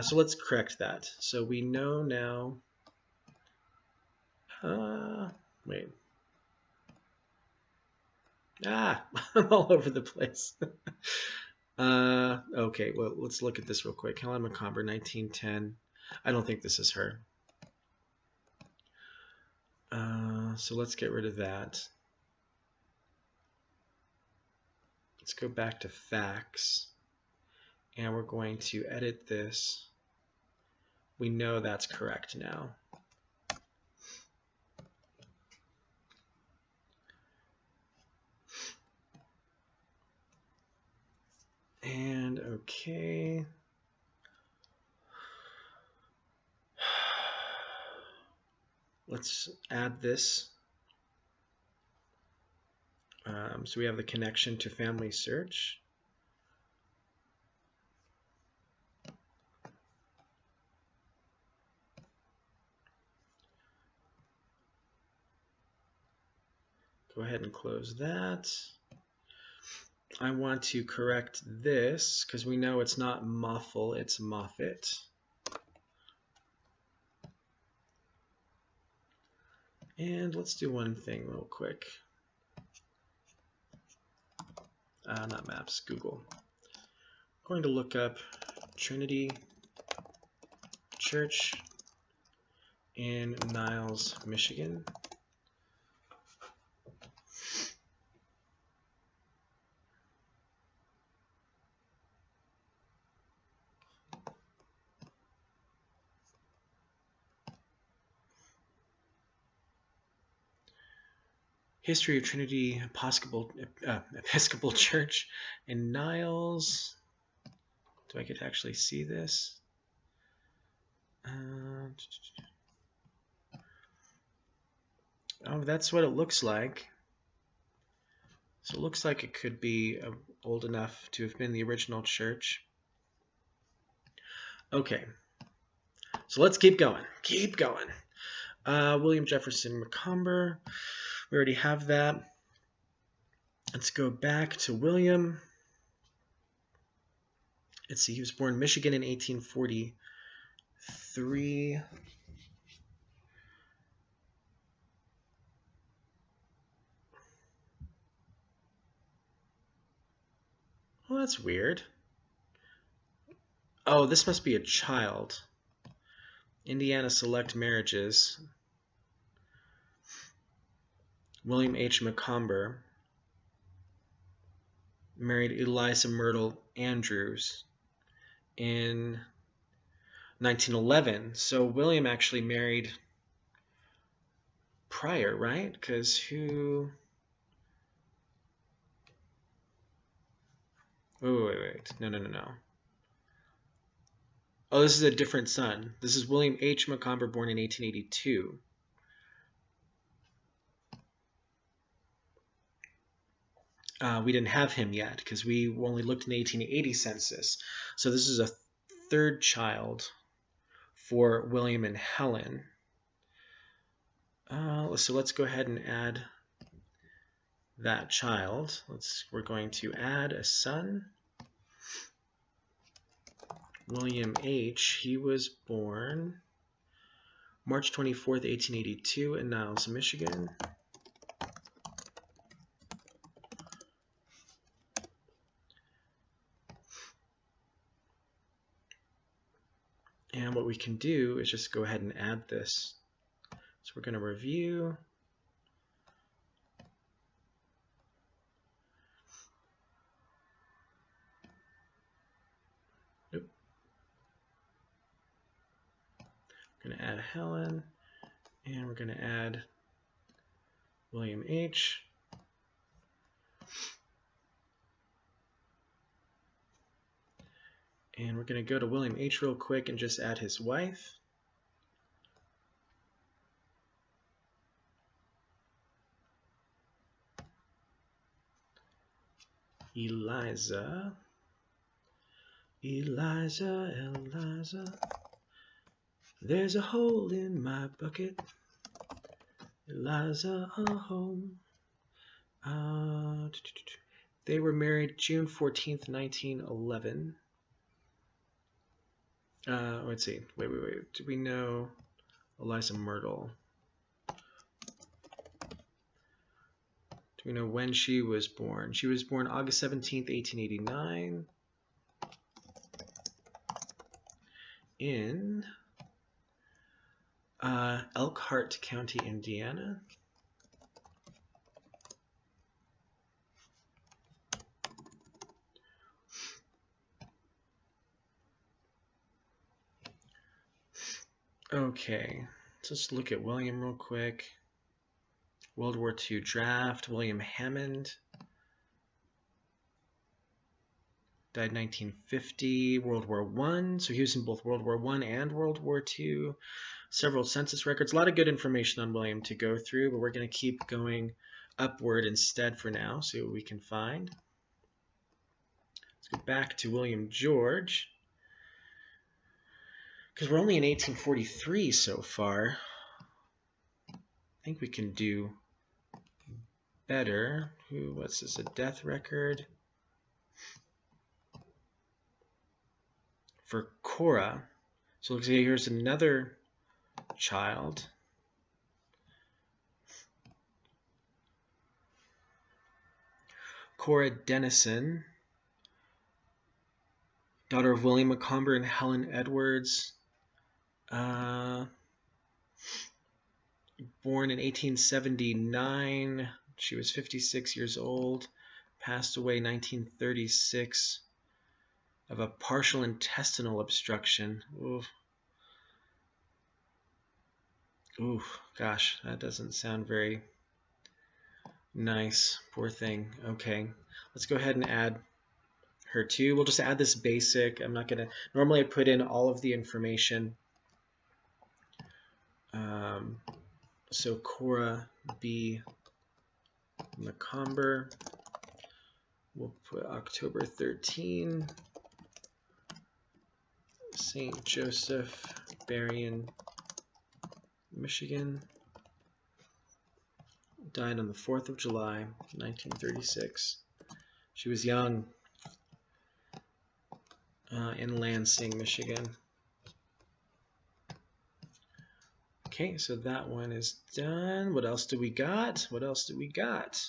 so let's correct that. So we know now. Wait. I'm all over the place. Okay, well, let's look at this real quick. Helen McComber, 1910. I don't think this is her. So let's get rid of that. Let's go back to facts. And we're going to edit this. We know that's correct now. And okay. Let's add this. So we have the connection to family search. Go ahead and close that. I want to correct this because we know it's not Moffel, it's Moffat. And let's do one thing real quick. Not maps, Google. I'm going to look up Trinity Church in Niles, Michigan. History of Trinity Episcopal Church in Niles. Do I get to actually see this? Oh, that's what it looks like. So it looks like it could be old enough to have been the original church. Okay, so let's keep going. Keep going. William Jefferson McComber. We already have that. Let's go back to William. Let's see, he was born in Michigan in 1843. Well, that's weird. Oh, this must be a child. Indiana Select Marriages. William H. McComber married Eliza Myrtle Andrews in 1911. So William actually married prior, right? Because who... Oh, wait. No. Oh, this is a different son. This is William H. McComber, born in 1882. We didn't have him yet because we only looked in the 1880 census. So this is a third child for William and Helen. So let's go ahead and add that child. We're going to add a son. William H. He was born March 24th, 1882 in Niles, Michigan. And what we can do is just go ahead and add this. So we're going to review. Nope. We're going to add Helen, and we're going to add William H. And we're going to go to William H. real quick and just add his wife. Eliza. There's a hole in my bucket. Eliza, home. They were married June 14th, 1911. Let's see. Wait. Do we know Eliza Myrtle? Do we know when she was born? She was born August 17th, 1889 in Elkhart County, Indiana. Okay, let's look at William real quick. World War II draft. William Hammond died 1950. World War I. So he was in both World War I and World War II. Several census records. A lot of good information on William to go through, but we're going to keep going upward instead for now. See what we can find. Let's go back to William George, because we're only in 1843 so far. I think we can do better. What's this, a death record? For Cora. So looks like here's another child. Cora Dennison, daughter of William McComber and Helen Edwards. Born in 1879. She was 56 years old. Passed away 1936 of a partial intestinal obstruction. Ooh, gosh, that doesn't sound very nice. Poor thing. Okay, let's go ahead and add her too. We'll just add this basic. I'm not gonna, normally I put in all of the information. So Cora B. McComber, we'll put October 13, St. Joseph, Berrien, Michigan. Died on the 4th of July, 1936. She was young. in Lansing, Michigan. Okay, so that one is done. What else do we got? What else do we got?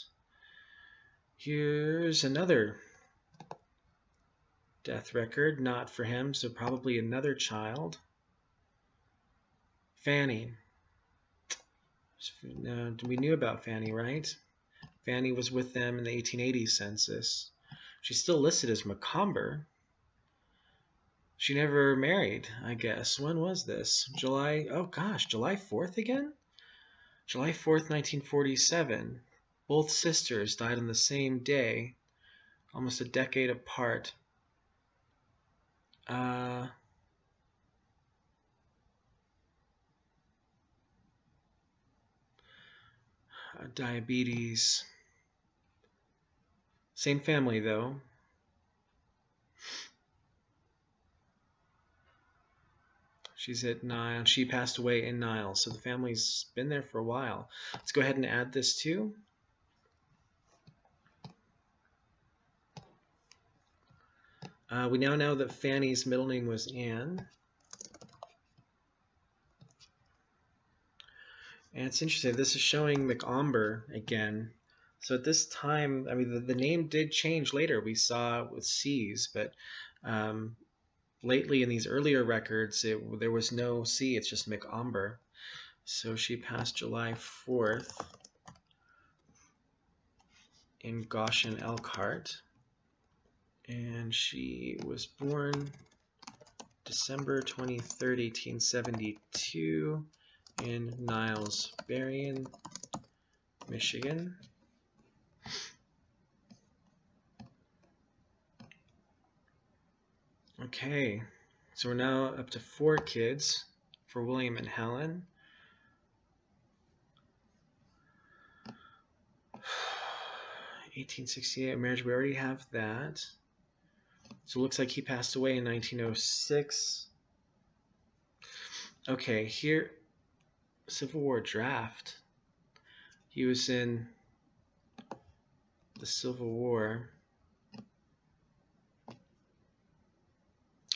Here's another death record, not for him, so probably another child. Fanny. No, we knew about Fanny, right? Fanny was with them in the 1880 census. She's still listed as McComber. She never married, I guess. When was this? July, oh gosh, July 4th again? July 4th, 1947. Both sisters died on the same day, almost a decade apart. Diabetes. Same family, though. She's at Niles. She passed away in Niles, so the family's been there for a while. Let's go ahead and add this too. We now know that Fanny's middle name was Anne. And it's interesting, this is showing McOmber again. So at this time, I mean, the name did change later. We saw it with C's, but lately in these earlier records, there was no C, it's just McOmber. So she passed July 4th in Goshen, Elkhart. And she was born December 23rd, 1872 in Niles, Berrien, Michigan. Okay, so we're now up to 4 kids for William and Helen. (1868) marriage, we already have that. So it looks like he passed away in 1906. Okay, here, Civil War draft. He was in the Civil War.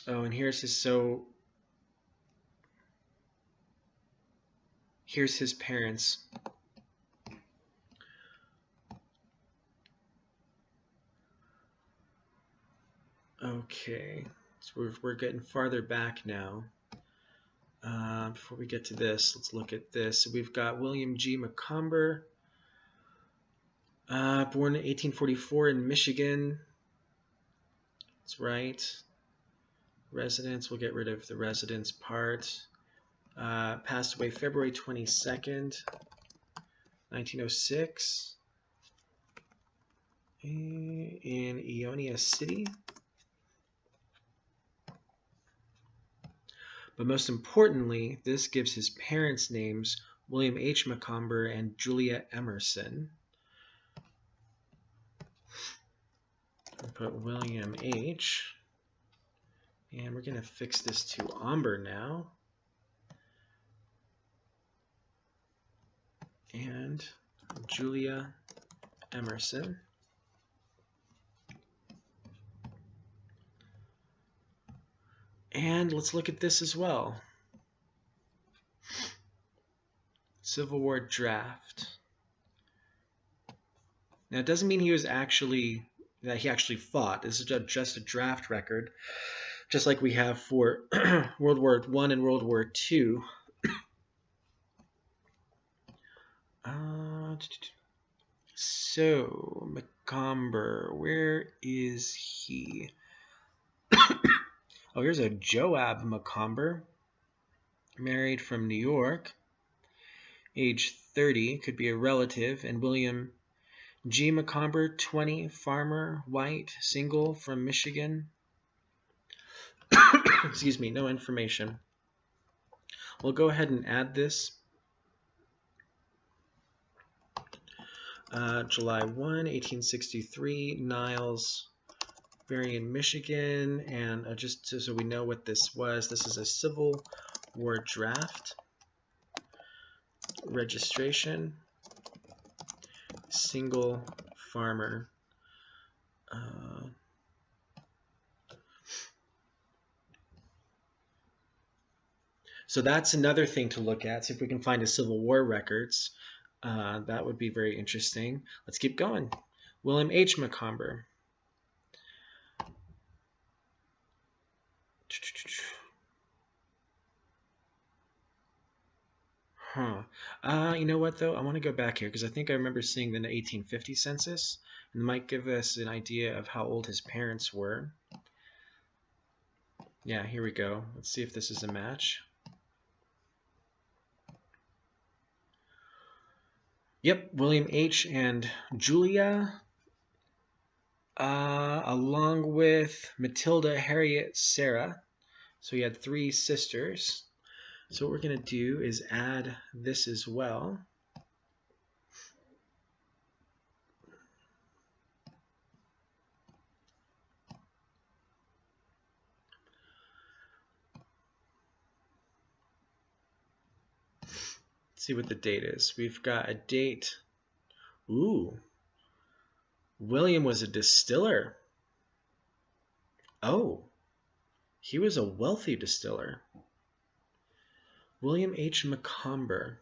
Oh, and here's his parents. Okay, so we're getting farther back now. Before we get to this, let's look at this. So we've got William G. McComber, born in 1844 in Michigan. That's right. Residence, we'll get rid of the residence part. Passed away February 22nd, 1906 in Ionia City. But most importantly, this gives his parents' names, William H. McComber and Julia Emerson. I'll put William H. And we're going to fix this to Omber now. And Julia Emerson. And let's look at this as well. Civil War draft. Now it doesn't mean he actually fought. This is just a draft record, just like we have for World War I and World War II. So McComber, where is he? Oh, here's a Joab McComber, married from New York, age 30, could be a relative, and William G. McComber, 20, farmer, white, single, from Michigan. Excuse me, no information. We'll go ahead and add this. July 1, 1863, Niles, Berrien, Michigan, and just so we know what this was, this is a Civil War draft. Registration, single farmer. So that's another thing to look at. See if we can find a Civil War records. That would be very interesting. Let's keep going. William H. McComber. Huh. You know what, though? I want to go back here because I think I remember seeing the 1850 census, and it might give us an idea of how old his parents were. Yeah, here we go. Let's see if this is a match. Yep, William H. and Julia, along with Matilda, Harriet, Sarah. So he had 3 sisters. So what we're going to do is add this as well. Let's see what the date is. We've got a date. Ooh. William was a distiller. Oh. He was a wealthy distiller. William H. McComber.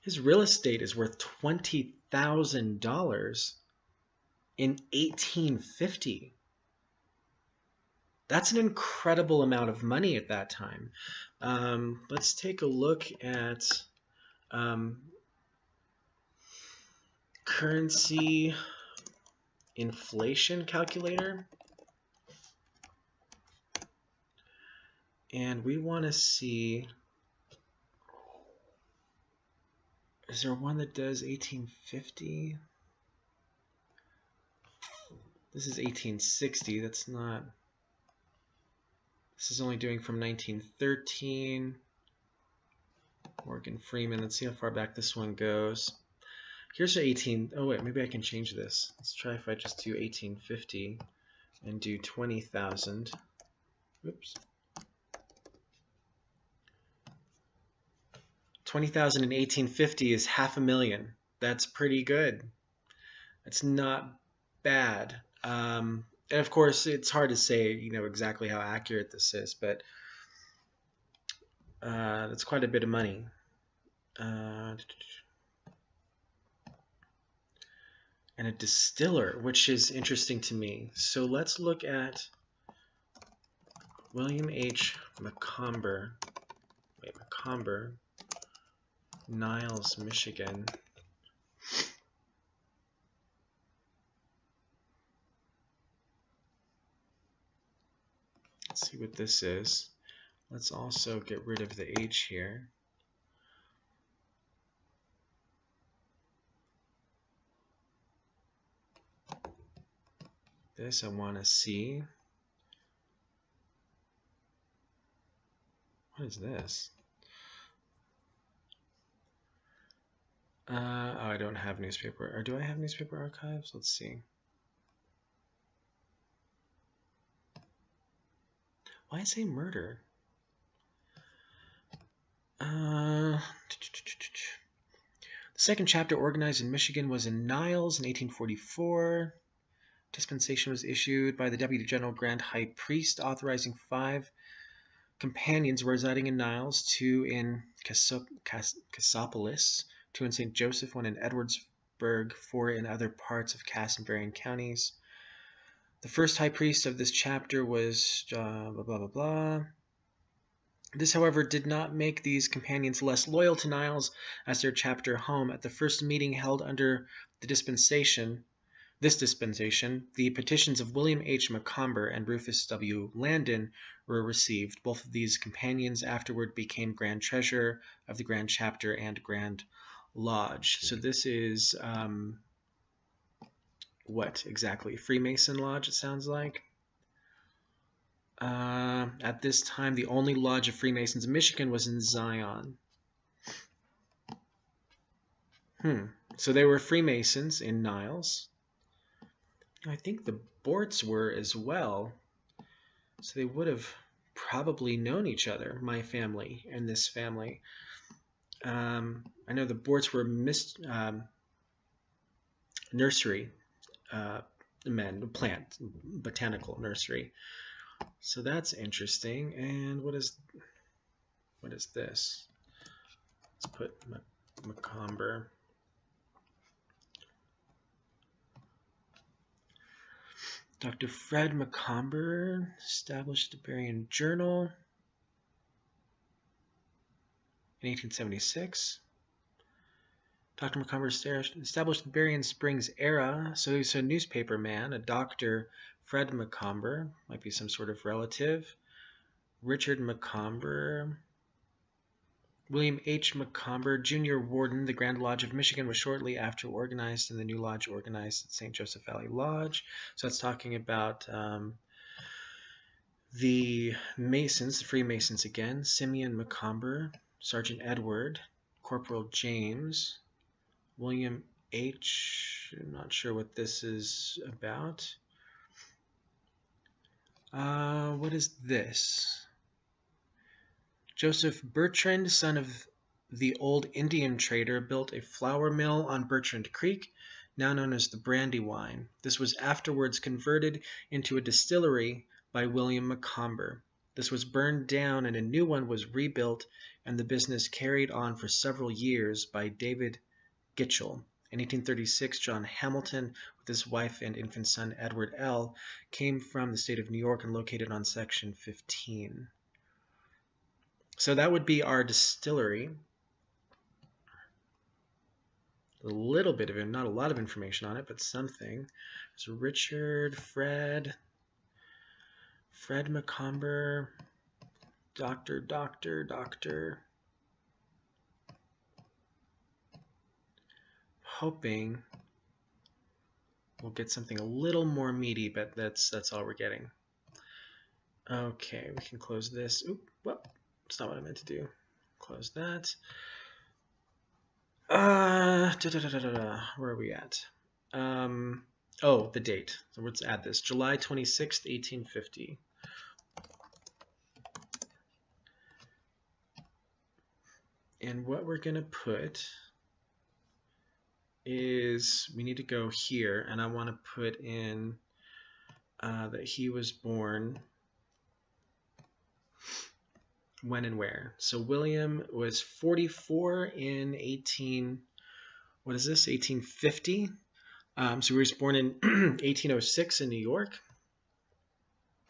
His real estate is worth $20,000 in 1850. That's an incredible amount of money at that time. Let's take a look at currency inflation calculator. And we want to see, is there one that does 1850? This is 1860. That's not, this is only doing from 1913. Morgan Freeman. Let's see how far back this one goes. Here's 18. Oh, wait, maybe I can change this. Let's try if I just do 1850 and do 20,000. Oops. 20,000 in 1850 is $500,000. That's pretty good. That's not bad. And of course, it's hard to say, exactly how accurate this is, but that's quite a bit of money. And a distiller, which is interesting to me. So let's look at William H. McComber. Wait, McComber. Niles, Michigan. Let's see what this is. Let's also get rid of the H here. This I want to see. What is this? Oh, I don't have newspaper. Or do I have newspaper archives? Let's see. Why say murder? The second chapter organized in Michigan was in Niles in 1844. Dispensation was issued by the Deputy General Grand High Priest authorizing 5 companions residing in Niles, 2 in Cassopolis, 2 in St. Joseph, 1 in Edwardsburg, 4 in other parts of Cass and Berrien counties. The first high priest of this chapter was blah, blah, blah, blah. This, however, did not make these companions less loyal to Niles as their chapter home. At the first meeting held under the dispensation, the petitions of William H. McComber and Rufus W. Landon were received. Both of these companions afterward became Grand Treasurer of the Grand Chapter and Grand Lodge. So this is what exactly? Freemason Lodge, it sounds like. At this time, the only lodge of Freemasons in Michigan was in Zion. So they were Freemasons in Niles. I think the Borts were as well. So they would have probably known each other, my family and this family. I know the Borts were nursery men, botanical nursery. So that's interesting. And what is What is this? Let's put McComber. Dr. Fred McComber established the Berrien Journal in 1876. Dr. McComber established the Berrien Springs era, so he's a newspaper man, a Dr. Fred McComber, might be some sort of relative. Richard McComber. William H. McComber, Jr. Warden, the Grand Lodge of Michigan, was shortly after organized, and the new lodge organized at St. Joseph Valley Lodge. So that's talking about the Masons, the Freemasons again. Simeon McComber, Sergeant Edward, Corporal James, William H. I'm not sure what this is about. What is this? Joseph Bertrand, son of the old Indian trader, built a flour mill on Bertrand Creek, now known as the Brandywine. This was afterwards converted into a distillery by William McComber. This was burned down and a new one was rebuilt, and the business carried on for several years by David Gitchell. In 1836, John Hamilton, with his wife and infant son Edward L., came from the state of New York and located on Section 15. So that would be our distillery. A little bit of it, not a lot of information on it, but something. So Richard, Fred McComber, Doctor. Hoping we'll get something a little more meaty, but that's all we're getting. Okay, we can close this. Oop, well, that's not what I meant to do. Close that. Where are we at? Oh, the date. So let's add this. July 26th, 1850. And what we're going to put is we need to go here, and I want to put in that he was born when and where. So William was 44 in 1850. So he was born in 1806 in New York.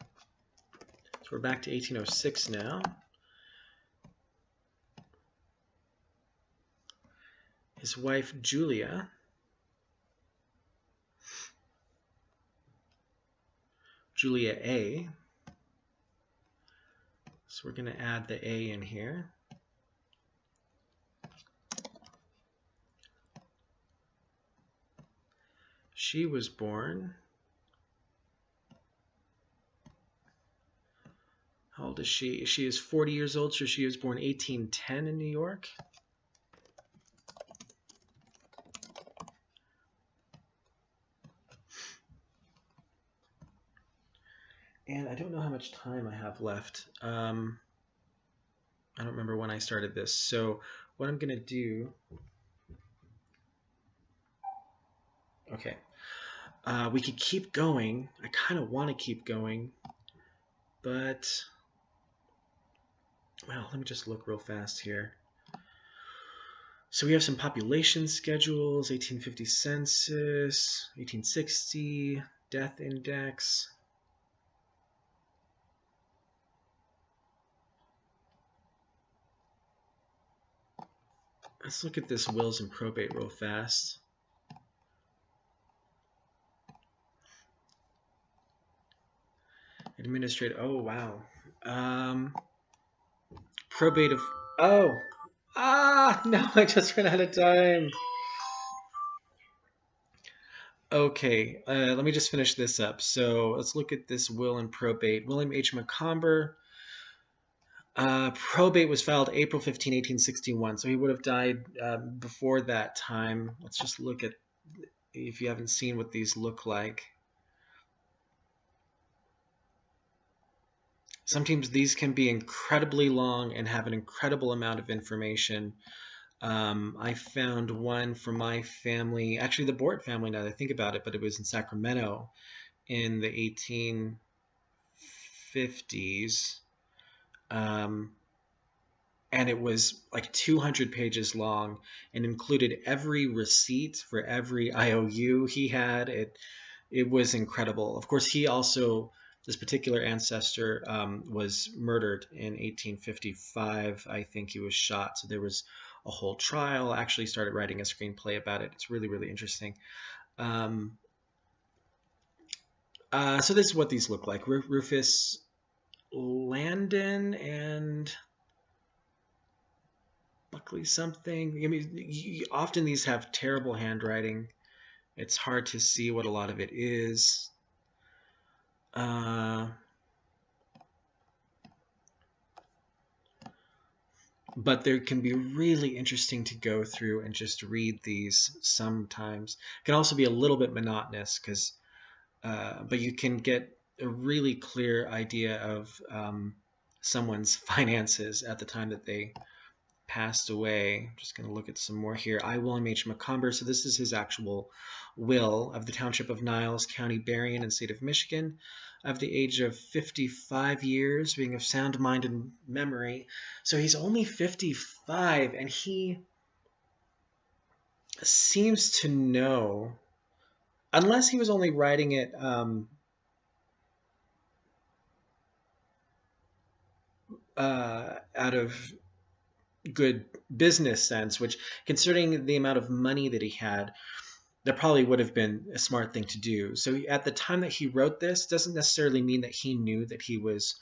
So we're back to 1806 now. His wife Julia A. So we're going to add the A in here. She was born. How old is she? She is 40 years old, so she was born 1810 in New York. And I don't know how much time I have left. I don't remember when I started this. So what I'm going to do... Okay. We could keep going. I kind of want to keep going. But... Well, let me just look real fast here. So we have some population schedules, 1850 census, 1860, death index... Let's look at this wills and probate real fast. Administrative, oh wow. Probate of, no, I just ran out of time. Okay, let me just finish this up. So let's look at this will and probate. William H. McComber. Probate was filed April 15, 1861, so he would have died before that time. Let's just look at, if you haven't seen what these look like. Sometimes these can be incredibly long and have an incredible amount of information. I found one for my family, actually the Bort family now that I think about it, but it was in Sacramento in the 1850s. and it was like 200 pages long and included every receipt for every IOU he had. It was incredible. Of course, he also, this particular ancestor, was murdered in 1855. I think he was shot. So there was a whole trial. I actually started writing a screenplay about it. It's really, really interesting. So this is what these look like. Rufus Landon and Buckley something. I mean, often these have terrible handwriting. It's hard to see what a lot of it is. But they can be really interesting to go through and just read these sometimes. It can also be a little bit monotonous, but you can get a really clear idea of someone's finances at the time that they passed away. I'm just going to look at some more here. I, William H. McComber. So this is his actual will of the Township of Niles, County Berrien, and State of Michigan, of the age of 55 years, being of sound mind and memory. So he's only 55, and he seems to know, unless he was only writing it out of good business sense, which, considering the amount of money that he had, that probably would have been a smart thing to do. So at the time that he wrote this, doesn't necessarily mean that he knew that he was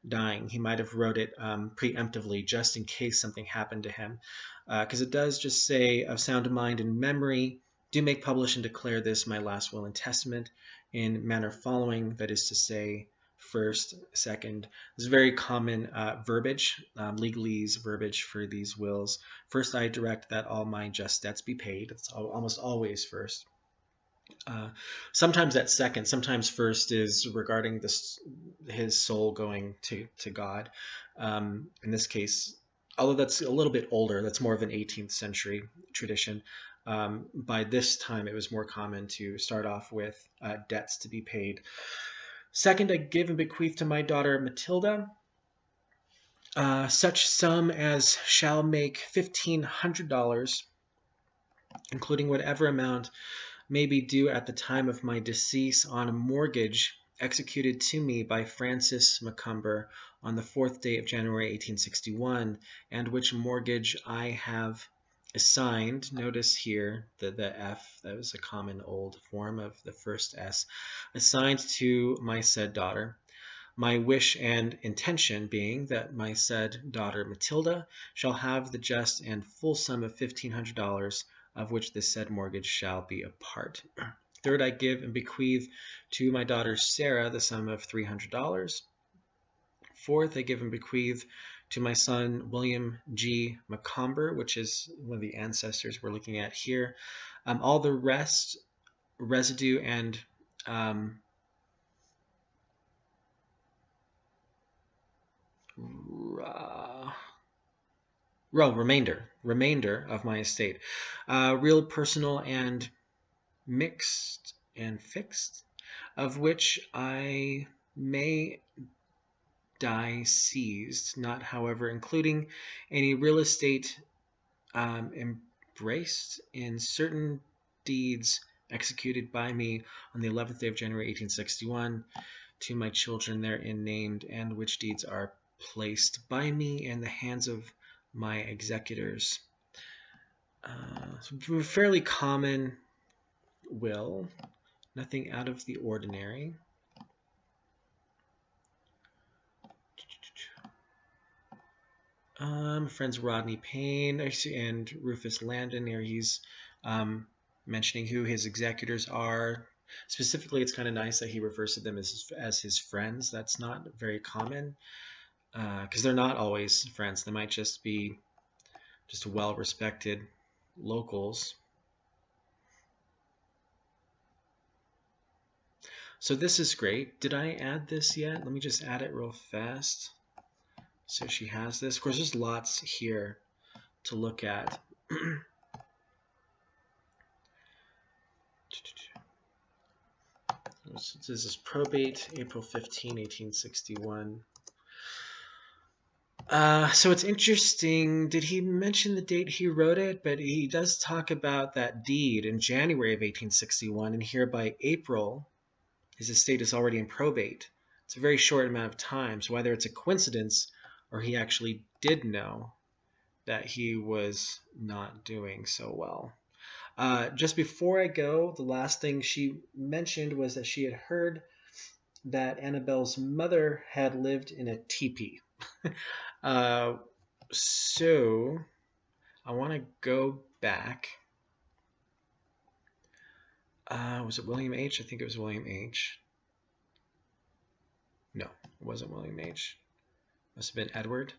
dying. He might have wrote it preemptively, just in case something happened to him, because it does just say, of sound mind and memory, do make, publish, and declare this my last will and testament in manner following, that is to say, first, second. This is very common verbiage, legalese verbiage for these wills. First, I direct that all my just debts be paid. It's almost always first. Sometimes that's second. Sometimes first is regarding his soul going to God. In this case, although that's a little bit older, that's more of an 18th century tradition. By this time, it was more common to start off with debts to be paid. Second, I give and bequeath to my daughter Matilda such sum as shall make $1,500, including whatever amount may be due at the time of my decease, on a mortgage executed to me by Francis McComber on the 4th day of January 1861, and which mortgage I have assigned. Notice here the F, that was a common old form of the first S, assigned to my said daughter. My wish and intention being that my said daughter Matilda shall have the just and full sum of $1,500, of which the said mortgage shall be a part. Third, I give and bequeath to my daughter Sarah the sum of $300. Fourth, I give and bequeath to my son William G. McComber, which is one of the ancestors we're looking at here, all the rest, residue, and remainder of my estate, real, personal, and mixed and fixed, of which I may die seized, not however including any real estate embraced in certain deeds executed by me on the 11th day of January 1861 to my children therein named, and which deeds are placed by me in the hands of my executors. So a fairly common will, nothing out of the ordinary. Friends Rodney Payne and Rufus Landon here. He's mentioning who his executors are. Specifically, it's kind of nice that he refers to them as his friends. That's not very common, because they're not always friends. They might just be just well-respected locals. So this is great. Did I add this yet? Let me just add it real fast. So she has this. Of course, there's lots here to look at. This is probate, April 15, 1861. So it's interesting. Did he mention the date he wrote it? But he does talk about that deed in January of 1861, and here by April, his estate is already in probate. It's a very short amount of time, so whether it's a coincidence or he actually did know that he was not doing so well. Just before I go, the last thing she mentioned was that she had heard that Annabelle's mother had lived in a teepee. So I want to go back. Was it William H? I think it was William H. No, it wasn't William H. Must have been Edward.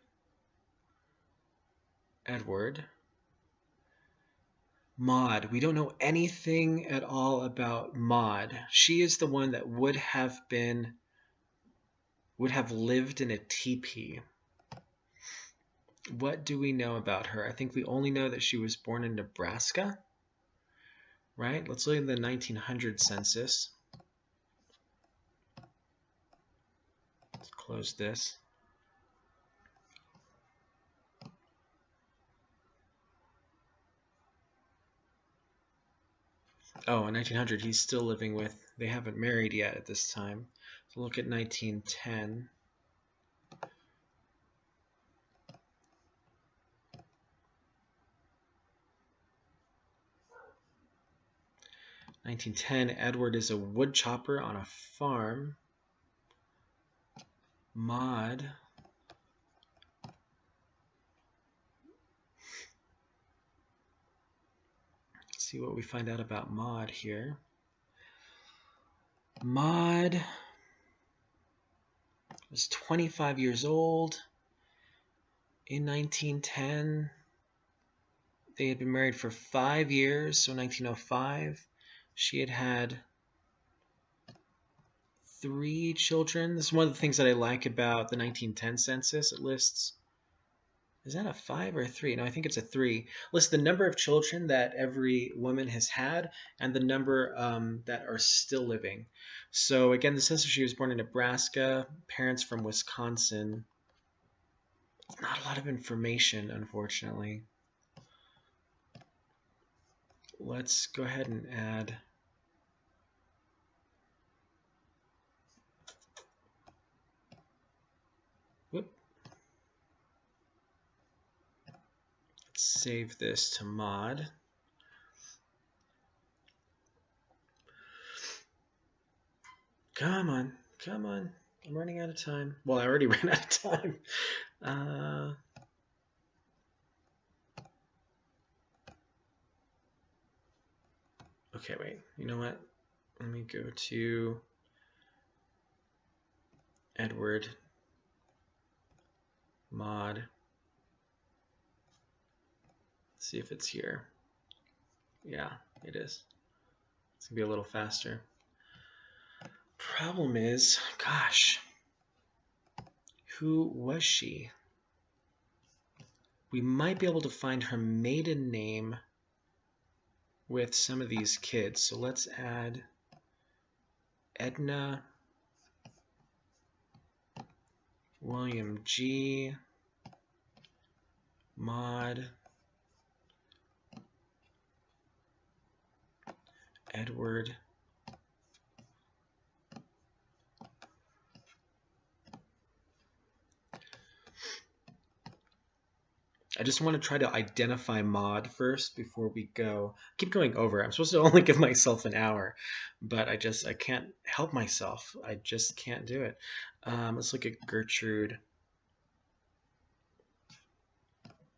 Edward. Maud. We don't know anything at all about Maud. She is the one that would have lived in a teepee. What do we know about her? I think we only know that she was born in Nebraska, right? Let's look at the 1900 census. Let's close this. Oh, in 1900, he's still living with, they haven't married yet at this time. So look at 1910. Edward is a wood chopper on a farm. Maud. Let's see what we find out about Maud here. Maud was 25 years old in 1910. They had been married for 5 years, so 1905. She had had 3 children. This is one of the things that I like about the 1910 census. It lists, is that a 5 or a 3? No, I think it's a 3. It lists the number of children that every woman has had and the number that are still living. So again, the census, she was born in Nebraska, parents from Wisconsin. Not a lot of information, unfortunately. Let's go ahead and add save this to mod. Come on, come on. I'm running out of time. Well, I already ran out of time. Okay, wait. You know what? Let me go to Edward mod. See if it's here. Yeah, it is. It's gonna be a little faster. Problem is, gosh, who was she? We might be able to find her maiden name with some of these kids. So let's add Edna, William G, Maud, Edward, I just want to try to identify Maud first before we go. Keep going over. I'm supposed to only give myself an hour, but I can't help myself. I just can't do it. Let's look at Gertrude.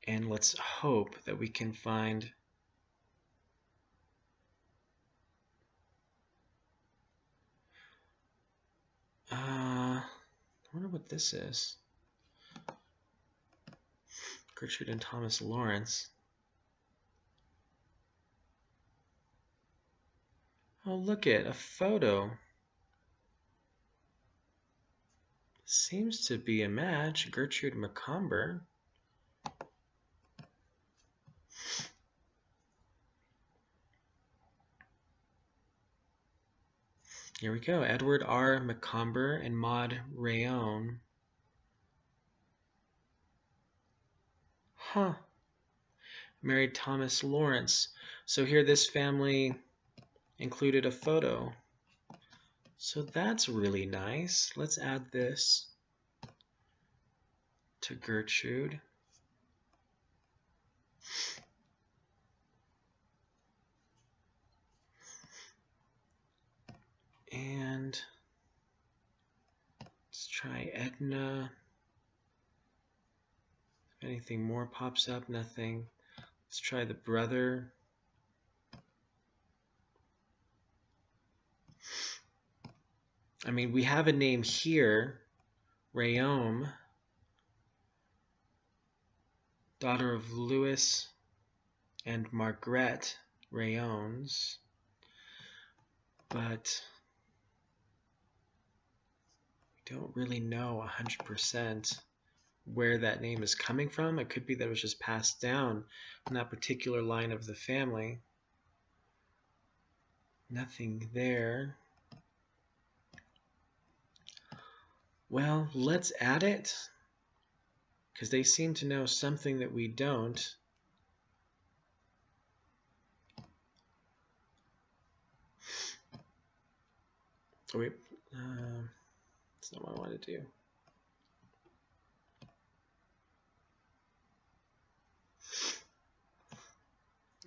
And let's hope that we can find I wonder what this is. Gertrude and Thomas Lawrence. Oh, look at a photo. Seems to be a match. Gertrude McComber. Here we go. Edward R. McComber and Maud Rayon. Huh. Married Thomas Lawrence. So here this family included a photo. So that's really nice. Let's add this to Gertrude. And let's try Edna. If anything more pops up, nothing. Let's try the brother. I mean, we have a name here, Rayome, daughter of Louis and Margaret Rayones, but we don't really know 100% where that name is coming from. It could be that it was just passed down in that particular line of the family. Nothing there. Well, let's add it, because they seem to know something that we don't. Oh, wait, that's not what I want to do.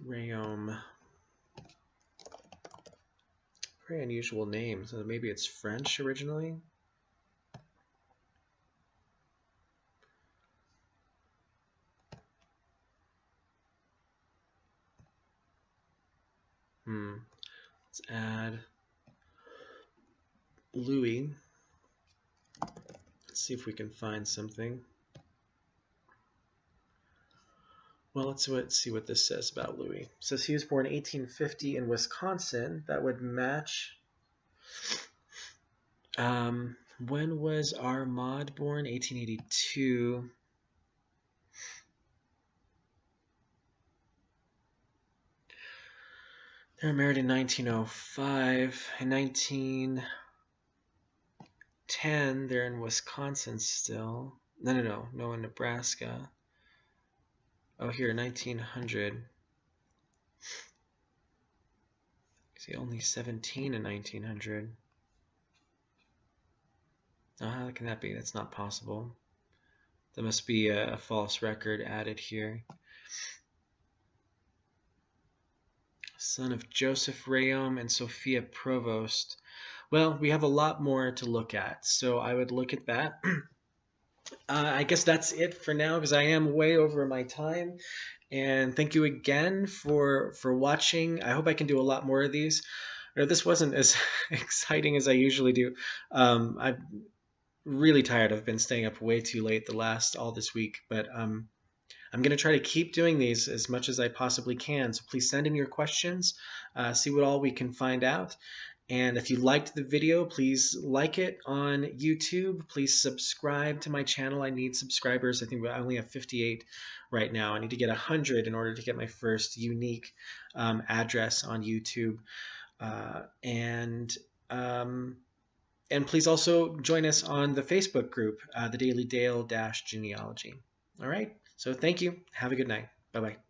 Rayome. Very unusual name. So maybe it's French originally. Let's add Louis. Let's see if we can find something. Well, let's see what this says about Louis. It says he was born 1850 in Wisconsin. That would match. When was Armand born? 1882. They were married in 1905. In 1910, they're in Wisconsin still. No, in Nebraska. Oh, here, 1900. See, only 17 in 1900. Oh, how can that be? That's not possible. There must be a false record added here. Son of Joseph Rayome and Sophia Provost. Well, we have a lot more to look at, so I would look at that. I guess that's it for now, because I am way over my time. And thank you again for watching. I hope I can do a lot more of these. This wasn't as exciting as I usually do. I'm really tired. I've been staying up way too late all this week, but I'm going to try to keep doing these as much as I possibly can. So please send in your questions, see what all we can find out. And if you liked the video, please like it on YouTube. Please subscribe to my channel. I need subscribers. I think I only have 58 right now. I need to get 100 in order to get my first unique address on YouTube. And please also join us on the Facebook group, the Daily Dale-Genealogy. All right. So thank you. Have a good night. Bye-bye.